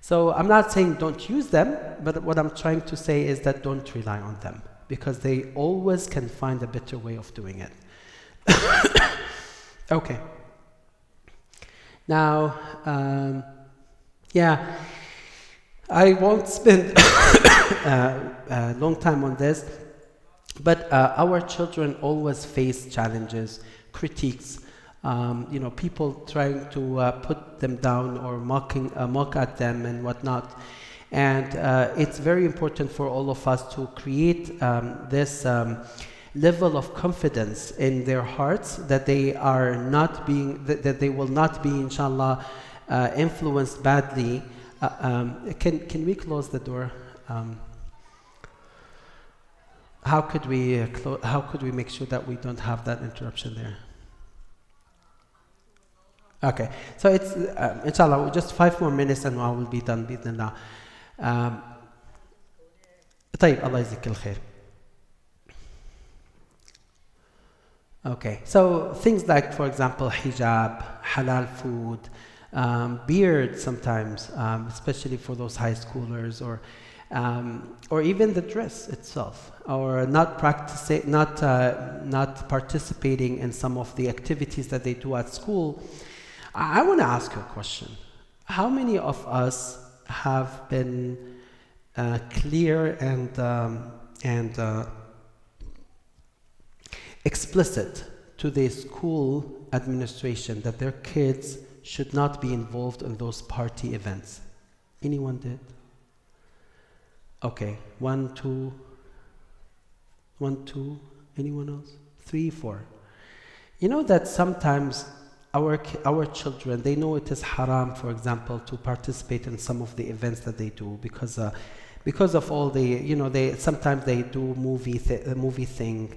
So I'm not saying don't use them, but what I'm trying to say is that don't rely on them, because they always can find a better way of doing it. Okay. Now, I won't spend a long time on this, but our children always face challenges, critiques, people trying to put them down or mock at them and whatnot. And it's very important for all of us to create this level of confidence in their hearts that they will not be, inshallah, influenced badly. Can we close the door? How could we make sure that we don't have that interruption there? Okay, so it's inshallah just 5 more minutes and I will be done بإذن الله. طيب الله يجزيك الخير. Okay, so things like, for example, hijab, halal food, beard sometimes, especially for those high schoolers, or even the dress itself, or not practicing, not participating in some of the activities that they do at school. I want to ask you a question. How many of us have been clear and explicit to the school administration that their kids should not be involved in those party events? Anyone did? Okay, 1, 2, 1, 2, anyone else? 3, 4. You know that sometimes our children, they know it is haram, for example, to participate in some of the events that they do because of all the, sometimes they do movie thing,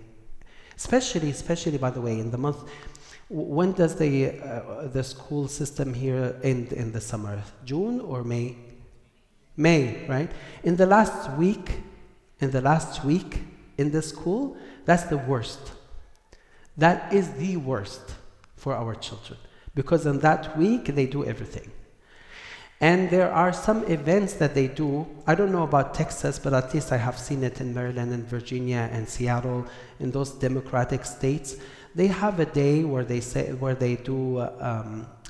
especially by the way, in the month. When does the school system here end in the summer? June or May? May, right? In the last week in the school, that's the worst. That is the worst for our children, because in that week they do everything. And there are some events that they do. I don't know about Texas, but at least I have seen it in Maryland and Virginia and Seattle, in those democratic states. They have a day where they do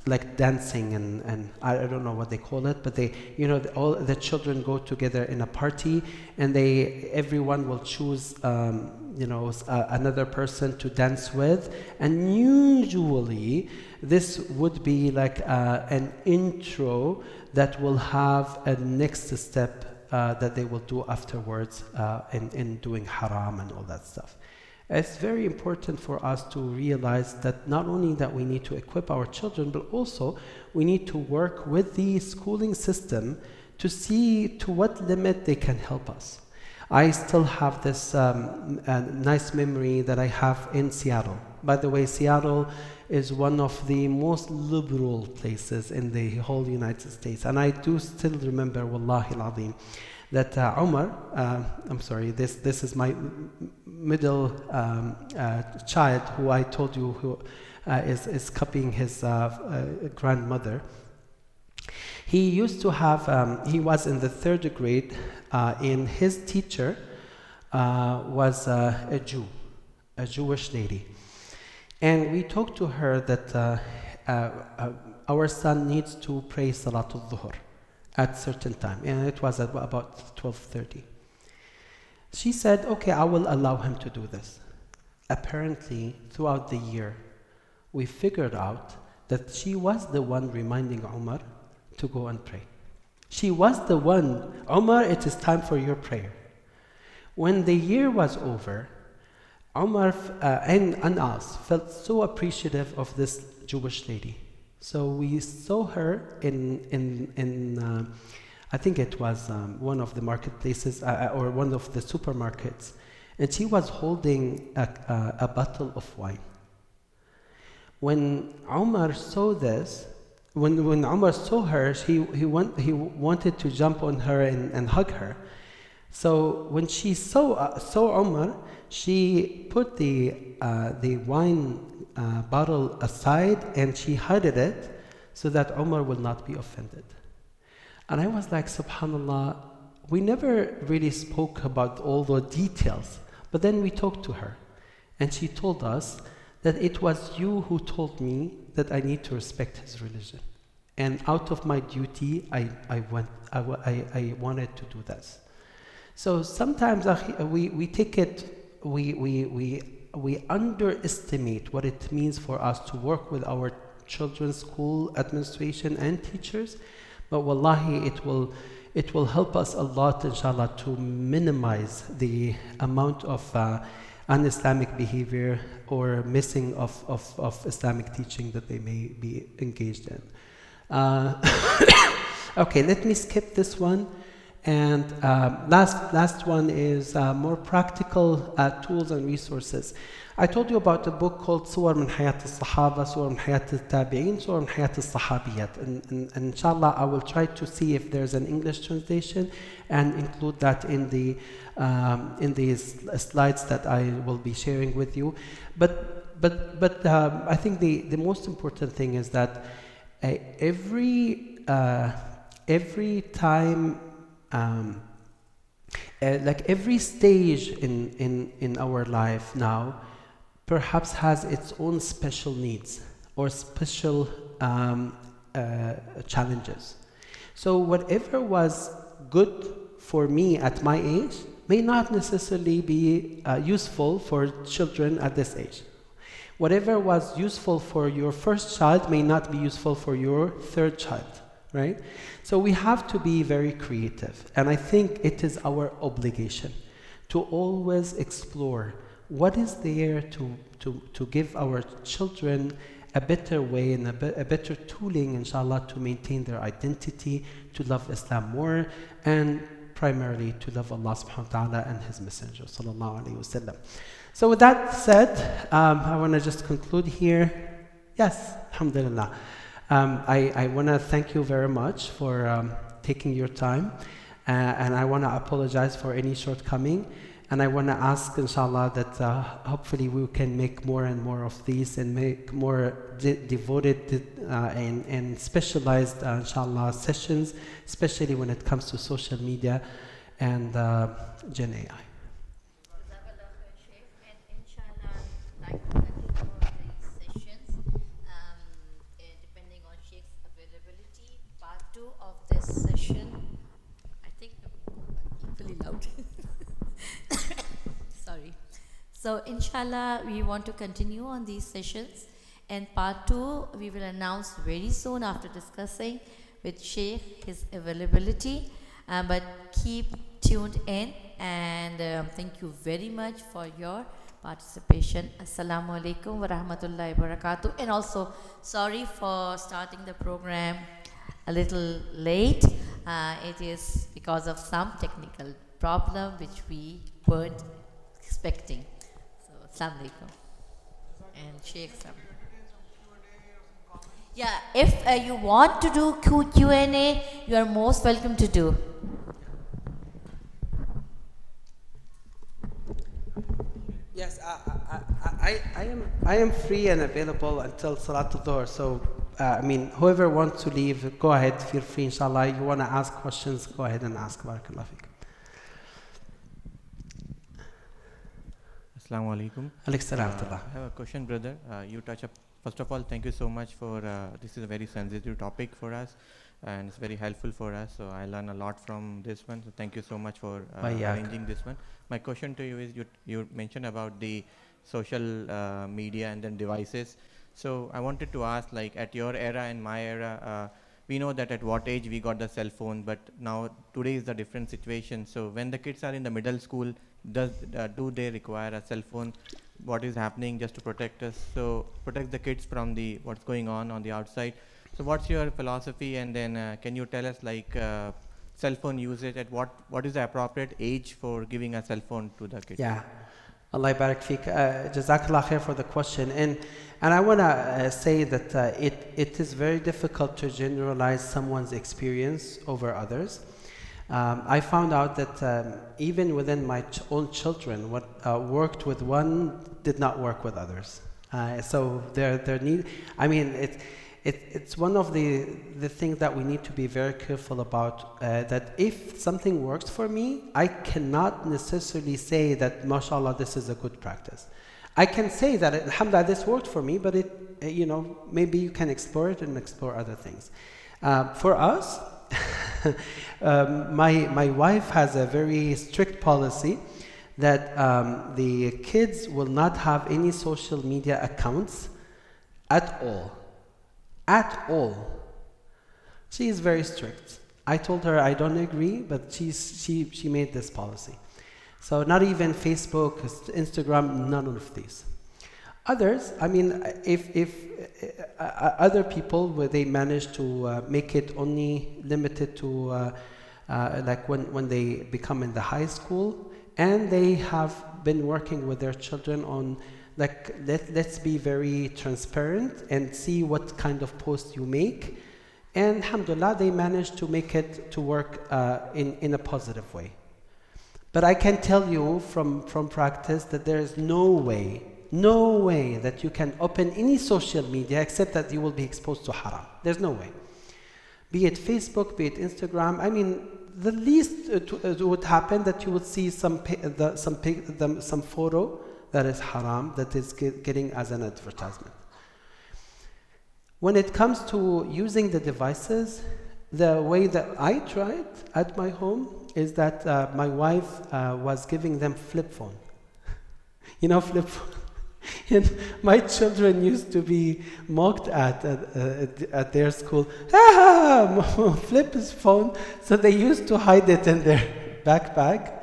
like dancing and I don't know what they call it, but they, all the children go together in a party, and everyone will choose another person to dance with, and usually this would be like an intro that will have a next step that they will do afterwards in doing haram and all that stuff. It's very important for us to realize that not only that we need to equip our children, but also we need to work with the schooling system to see to what limit they can help us. I still have this nice memory that I have in Seattle. By the way, Seattle is one of the most liberal places in the whole United States. And I do still remember, wallahi al-azim, that Umar, I'm sorry, this is my middle child, who I told you who is copying his grandmother. He used to have, he was in the 3rd grade, and his teacher was a Jew, a Jewish lady. And we talked to her that our son needs to pray Salatul Dhuhr at certain time, and it was at about 12:30. She said, okay, I will allow him to do this. Apparently, throughout the year, we figured out that she was the one reminding Umar to go and pray. She was the one, Umar, it is time for your prayer. When the year was over, Umar and us felt so appreciative of this Jewish lady. So we saw her in I think it was one of the marketplaces or one of the supermarkets, and she was holding a bottle of wine. When Umar saw this, when Umar saw her, he wanted to jump on her and hug her. So when she saw Umar, she put the wine bottle aside, and she hid it so that Umar will not be offended. And I was like, subhanallah, we never really spoke about all the details, but then we talked to her, and she told us that it was you who told me that I need to respect his religion, and out of my duty I wanted to do this. So sometimes we take it, we underestimate what it means for us to work with our children's school administration and teachers, but wallahi, it will help us a lot, inshallah, to minimize the amount of un-Islamic behavior or missing of Islamic teaching that they may be engaged in. Okay, let me skip this one. And last one is more practical tools and resources. I told you about a book called Suwar min Hayat al-Sahaba, Suwar min Hayat al-Tabi'in, Suwar min Hayat al-Sahabiyat. And inshallah, I will try to see if there's an English translation and include that in these slides that I will be sharing with you. But I think the most important thing is that every time, like every stage in our life now, perhaps has its own special needs or special challenges. So whatever was good for me at my age may not necessarily be useful for children at this age. Whatever was useful for your first child may not be useful for your third child, right? So we have to be very creative. And I think it is our obligation to always explore what is there to give our children a better way and a better tooling, inshallah, to maintain their identity, to love Islam more, and primarily to love Allah subhanahu wa ta'ala and His Messenger sallallahu alayhi wa sallam. So with that said, I want to just conclude here. Yes, alhamdulillah. I want to thank you very much for taking your time, and I want to apologize for any shortcoming. And I want to ask, inshallah, that hopefully we can make more and more of these and make more devoted and specialized, inshallah, sessions, especially when it comes to social media and Gen AI. Jazakallah khair, Sheikh. And inshallah, like to continue these sessions, depending on Sheikh's availability. Part 2 of this session, I think equally loud. Sorry. So inshallah, we want to continue on these sessions, and part 2 we will announce very soon after discussing with Sheikh his availability. But keep tuned in, and thank you very much for your participation. Assalamu alaikum wa rahmatullahi wa barakatuh. And also, sorry for starting the program a little late. It is because of some technical problem which we weren't expecting. So, assalamu alaikum. And Sheikh Sam. Yeah, if you want to do Q&A, you are most welcome to do. Yes, I am free and available until Salatul Dhuhr. So, I mean, whoever wants to leave, go ahead, feel free, inshallah. You want to ask questions, go ahead and ask. Barakallah fiik. Assalamu alaikum. Alaykum salam. I have a question, brother. You touch up. First of all, thank you so much for this is a very sensitive topic for us, and it's very helpful for us. So I learn a lot from this one. So thank you so much for arranging this one. My question to you is, you mentioned about the social media and then devices. So I wanted to ask, like at your era and my era, we know that at what age we got the cell phone, but now today is a different situation. So when the kids are in the middle school, do they require a cell phone? What is happening just to protect us? So protect the kids from what's going on the outside. So what's your philosophy? And then can you tell us like cell phone usage at what is the appropriate age for giving a cell phone to the kids? Yeah. Allah barak feek. Jazakallah khair for the question. And I want to say that it is very difficult to generalize someone's experience over others. I found out that even within my own children, what worked with one did not work with others. So there need. I mean, it's one of the things that we need to be very careful about. That if something works for me, I cannot necessarily say that, mashallah, this is a good practice. I can say that, alhamdulillah, this worked for me, but maybe you can explore it and explore other things. For us. My wife has a very strict policy that the kids will not have any social media accounts at all. At all. She is very strict. I told her I don't agree, but she made this policy. So not even Facebook, Instagram, none of these. Others, I mean, if other people, where they manage to make it only limited to like when they become in the high school, and they have been working with their children on, like, let's be very transparent and see what kind of post you make, and alhamdulillah, they manage to make it to work in a positive way. But I can tell you from practice that there is no way no way that you can open any social media except that you will be exposed to haram. There's no way. Be it Facebook, be it Instagram. I mean, the least it would happen that you would see some photo that is haram, that is getting as an advertisement. When it comes to using the devices, the way that I tried at my home is that my wife was giving them flip phone. You know, flip phone. And my children used to be mocked at their school. Flip his phone. So they used to hide it in their backpack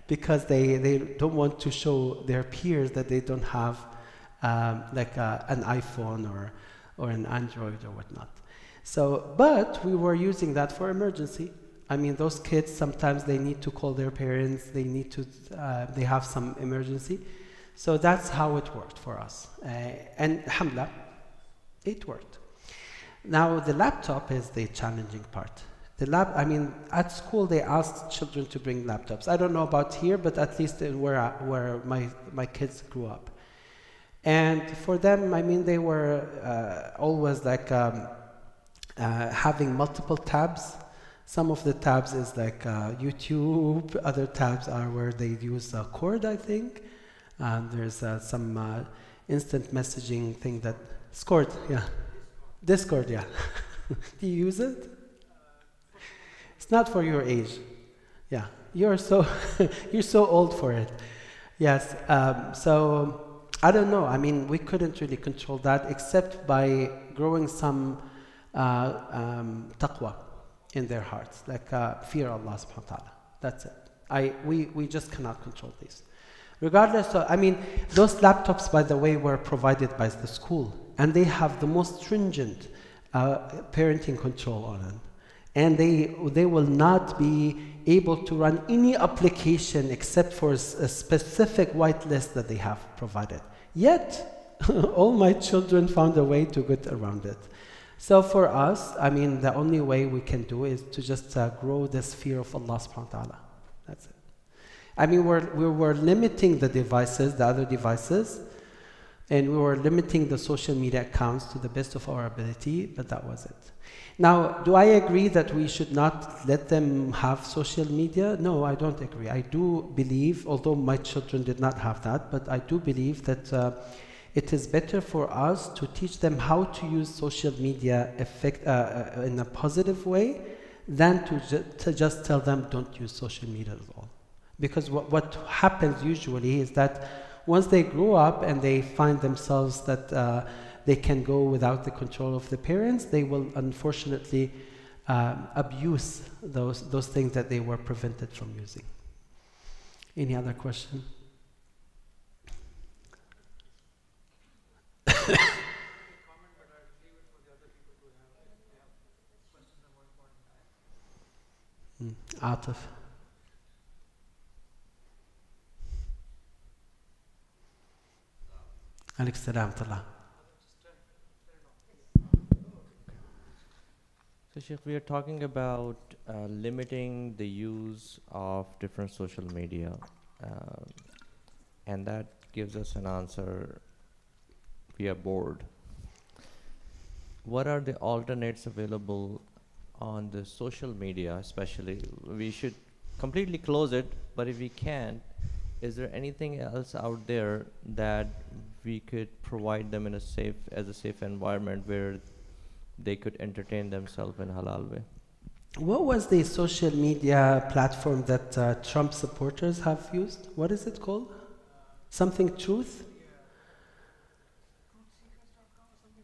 because they don't want to show their peers that they don't have like an iPhone or an Android or whatnot. So, but we were using that for emergency. I mean, those kids, sometimes they need to call their parents, they have some emergency. So that's how it worked for us. And alhamdulillah, it worked. Now the laptop is the challenging part. I mean, at school they asked children to bring laptops. I don't know about here, but at least where my kids grew up. And for them, I mean, they were always like having multiple tabs. Some of the tabs is like YouTube, other tabs are where they use a cord, I think. There's some instant messaging thing that, Discord, yeah. Do you use it? It's not for your age. Yeah, you're so old for it. Yes, so I don't know. I mean, we couldn't really control that except by growing some taqwa in their hearts, like fear Allah subhanahu wa ta'ala. That's it. We just cannot control these. Regardless of, I mean, those laptops, by the way, were provided by the school, and they have the most stringent parenting control on it. And they will not be able to run any application except for a specific whitelist that they have provided. Yet, all my children found a way to get around it. So for us, I mean, the only way we can do is to just grow this fear of Allah subhanahu wa ta'ala. That's it. I mean, we were limiting the devices, the other devices, and we were limiting the social media accounts to the best of our ability, but that was it. Now, do I agree that we should not let them have social media? No, I don't agree. I do believe, although my children did not have that, but I do believe that it is better for us to teach them how to use social media in a positive way than to just tell them don't use social media at all. Because what happens usually is that once they grow up and they find themselves that they can go without the control of the parents, they will unfortunately abuse those things that they were prevented from using. Any other question? Atif. AlSalam. So Sheikh, we are talking about limiting the use of different social media, and that gives us an answer: we are bored. What are the alternates available on the social media especially? We should completely close it, but if we can't, is there anything else out there that we could provide them in a safe environment where they could entertain themselves in halal way? What was the social media platform that Trump supporters have used? What is it called? Something Truth?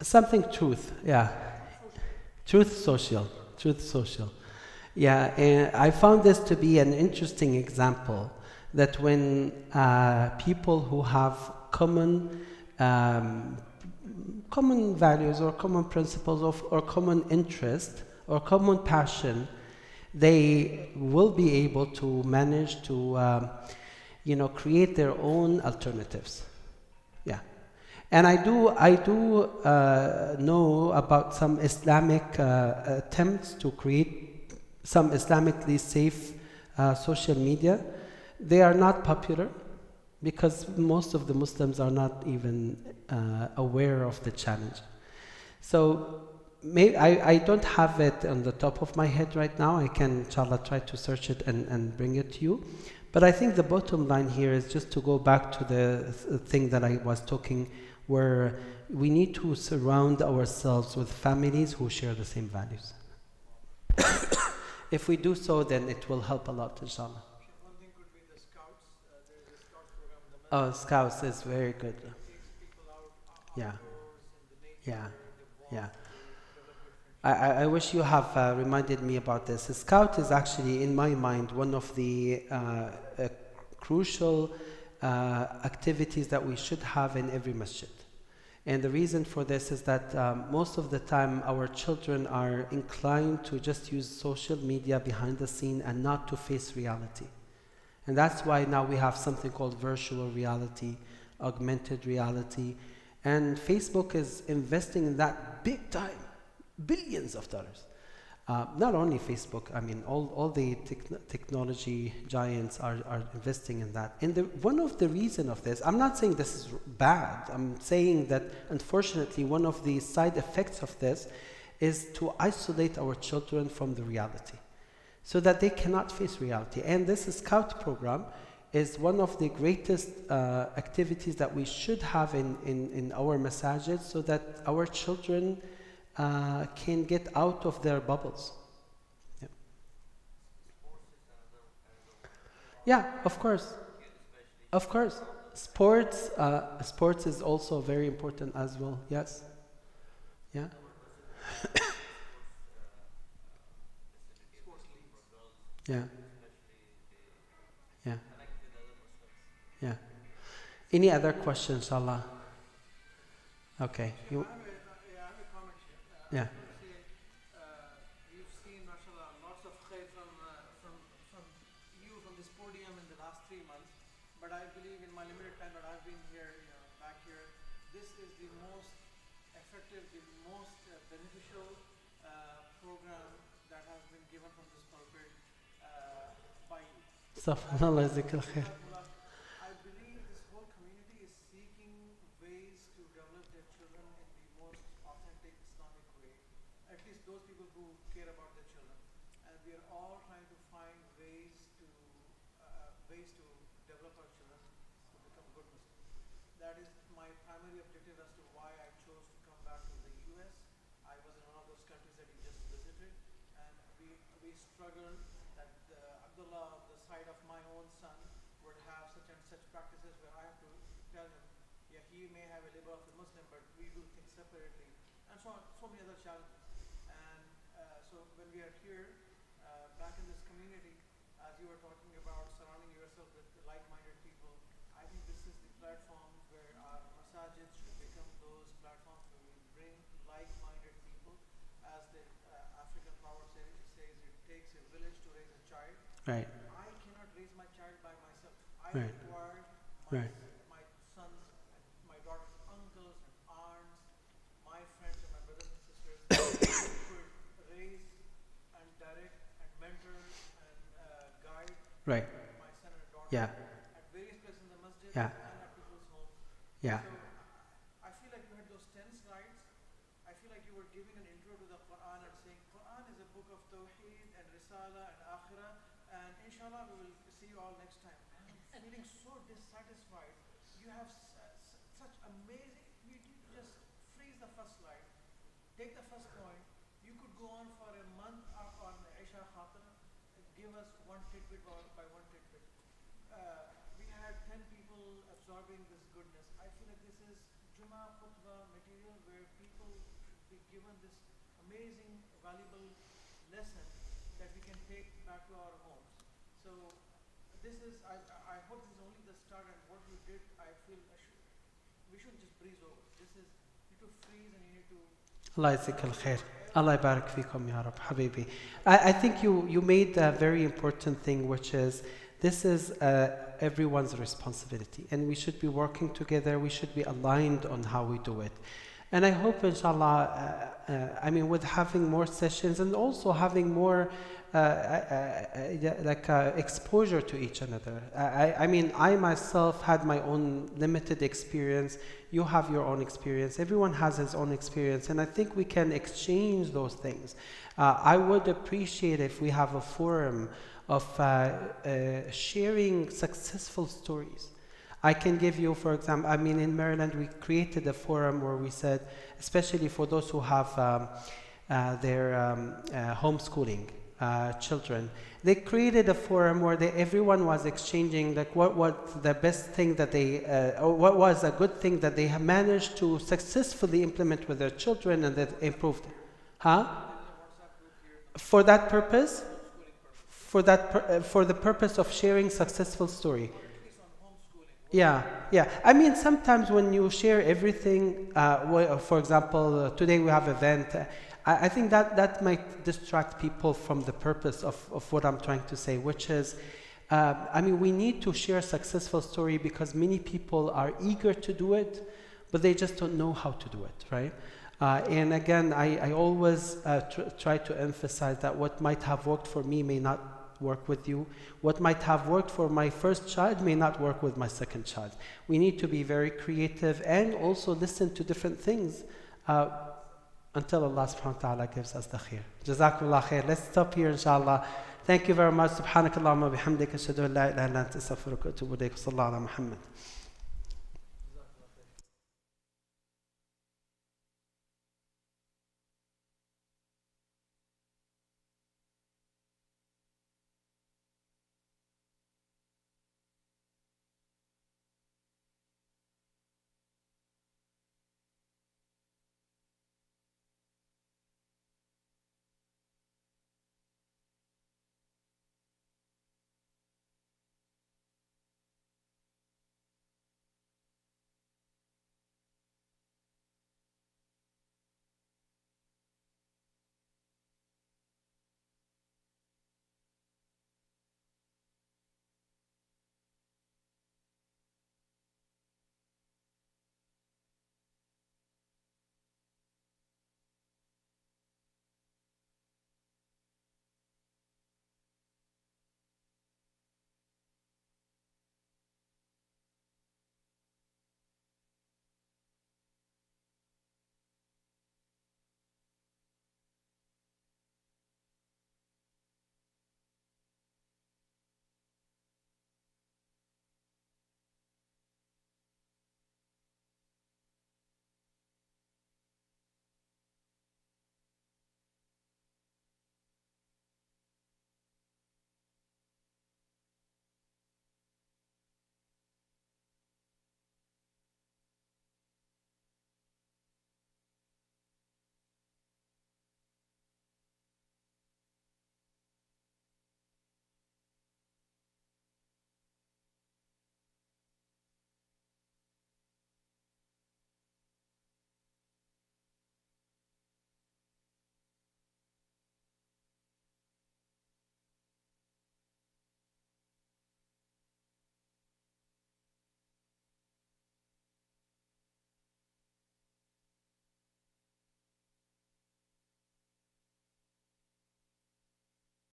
Something Truth, yeah. Truth Social. Yeah, and I found this to be an interesting example that when people who have common values or common principles or common interest or common passion, they will be able to manage to create their own alternatives. Yeah. And I do know about some Islamic attempts to create some Islamically safe social media. They are not popular, because most of the Muslims are not even aware of the challenge. So I don't have it on the top of my head right now. I can, inshallah, try to search it and bring it to you. But I think the bottom line here is just to go back to the thing that I was talking, where we need to surround ourselves with families who share the same values. If we do so, then it will help a lot, inshallah. One thing could be the scouts. There is a scouts program in the Masjid. Oh, scouts is very good. It takes people out Yeah. outdoors in the nature, Yeah. in the walk, Yeah. to develop good friendships. I wish you have reminded me about this. A scout is actually, in my mind, one of the crucial activities that we should have in every masjid. And the reason for this is that most of the time our children are inclined to just use social media behind the scene and not to face reality. And that's why now we have something called virtual reality, augmented reality. And Facebook is investing in that big time, billions of dollars. Not only Facebook, I mean, all the technology giants are investing in that. And one of the reasons of this, I'm not saying this is bad, I'm saying that unfortunately one of the side effects of this is to isolate our children from the reality, so that they cannot face reality. And this Scout program is one of the greatest activities that we should have in our masajid, so that our children can get out of their bubbles. Yeah, yeah, of course. Of course. Sports is also very important as well. Yes. Yeah. Yeah. Yeah. Yeah. Any other questions, inshallah? Okay. I have a comment here. Yeah. We've seen, mashallah, lots of khair from you from this podium in the last 3 months. But I believe in my limited time that I've been here, back here, this is the most effective, the most beneficial program that has been given from this pulpit by you. Astaghfirullah, jazakallah khair. I believe this whole community is seeking ways to develop their children in the most authentic Islamic way. At least those people who care about their children. And we are all trying to find ways to develop our children to become good Muslims. That is my primary objective as to why I chose to come back to the US. I was in one of those countries that you just visited, and we struggled that Abdullah, the side of my own son, would have such and such practices where I have to tell him, yeah, he may have a label of a Muslim, but we do things separately, and so on, so many other challenges. And so when we are here, back in this community, as you were talking about surrounding yourself with like-minded people, I think this is the platform where our masajid should become those platforms where we bring like-minded people. As the African proverb says, it takes a village to raise a child. Right. I cannot raise my child by myself. I Right. require Right. my sons, and my daughter's uncles and aunts, my friends and my brothers and sisters who could raise and direct and mentor and guide Right. my son and daughter Yeah. at various places in the masjid Yeah. and at people's homes. Yeah. So I feel like you had those 10 slides. I feel like you were giving an intro to the Quran and saying Quran is a book of Tawheed and Risala and Akhirah, and inshallah we will see you all next time. I'm feeling so dissatisfied. You have such amazing, you just freeze the first slide, take the first point. You could go on for a month on Aisha Khatir, give us one tidbit by one tidbit. We had 10 people absorbing this goodness. I feel like this is Jummah Khutbah material where people should be given this amazing, valuable lesson that we can take back to our homes. So this is, I hope this is only the start, and what you did, I feel we shouldn't just breeze over. This is, you need to freeze and you need to. Allah yajzak al-khair. Allah yabarak fikum ya Rab, habibi. I think you made a very important thing, which is this is everyone's responsibility, and we should be working together. We should be aligned on how we do it. And I hope, inshallah, with having more sessions and also having more exposure to each another. I myself had my own limited experience. You have your own experience. Everyone has his own experience, and I think we can exchange those things. I would appreciate if we have a forum of sharing successful stories. I can give you, for example, in Maryland, we created a forum where we said, especially for those who have their homeschooling children, they created a forum where everyone was exchanging what the best thing that they, or what was a good thing that they have managed to successfully implement with their children and that improved. For that purpose, for the purpose of sharing successful story. Yeah. Sometimes when you share everything, for example, today we have an event, I think that might distract people from the purpose of what I'm trying to say, which is, we need to share successful story because many people are eager to do it, but they just don't know how to do it, right? And again, I always try to emphasize that what might have worked for me may not work with you. What might have worked for my first child may not work with my second child. We need to be very creative and also listen to different things until Allah subhanahu wa ta'ala gives us the khair. Jazakumullah khair. Let's stop here, inshallah. Thank you very much. Subhanakallahumma bihamdika ashhadu an la ilaha illa anta astaghfiruka wa atubu ilayk. Sallallahu ala Muhammad.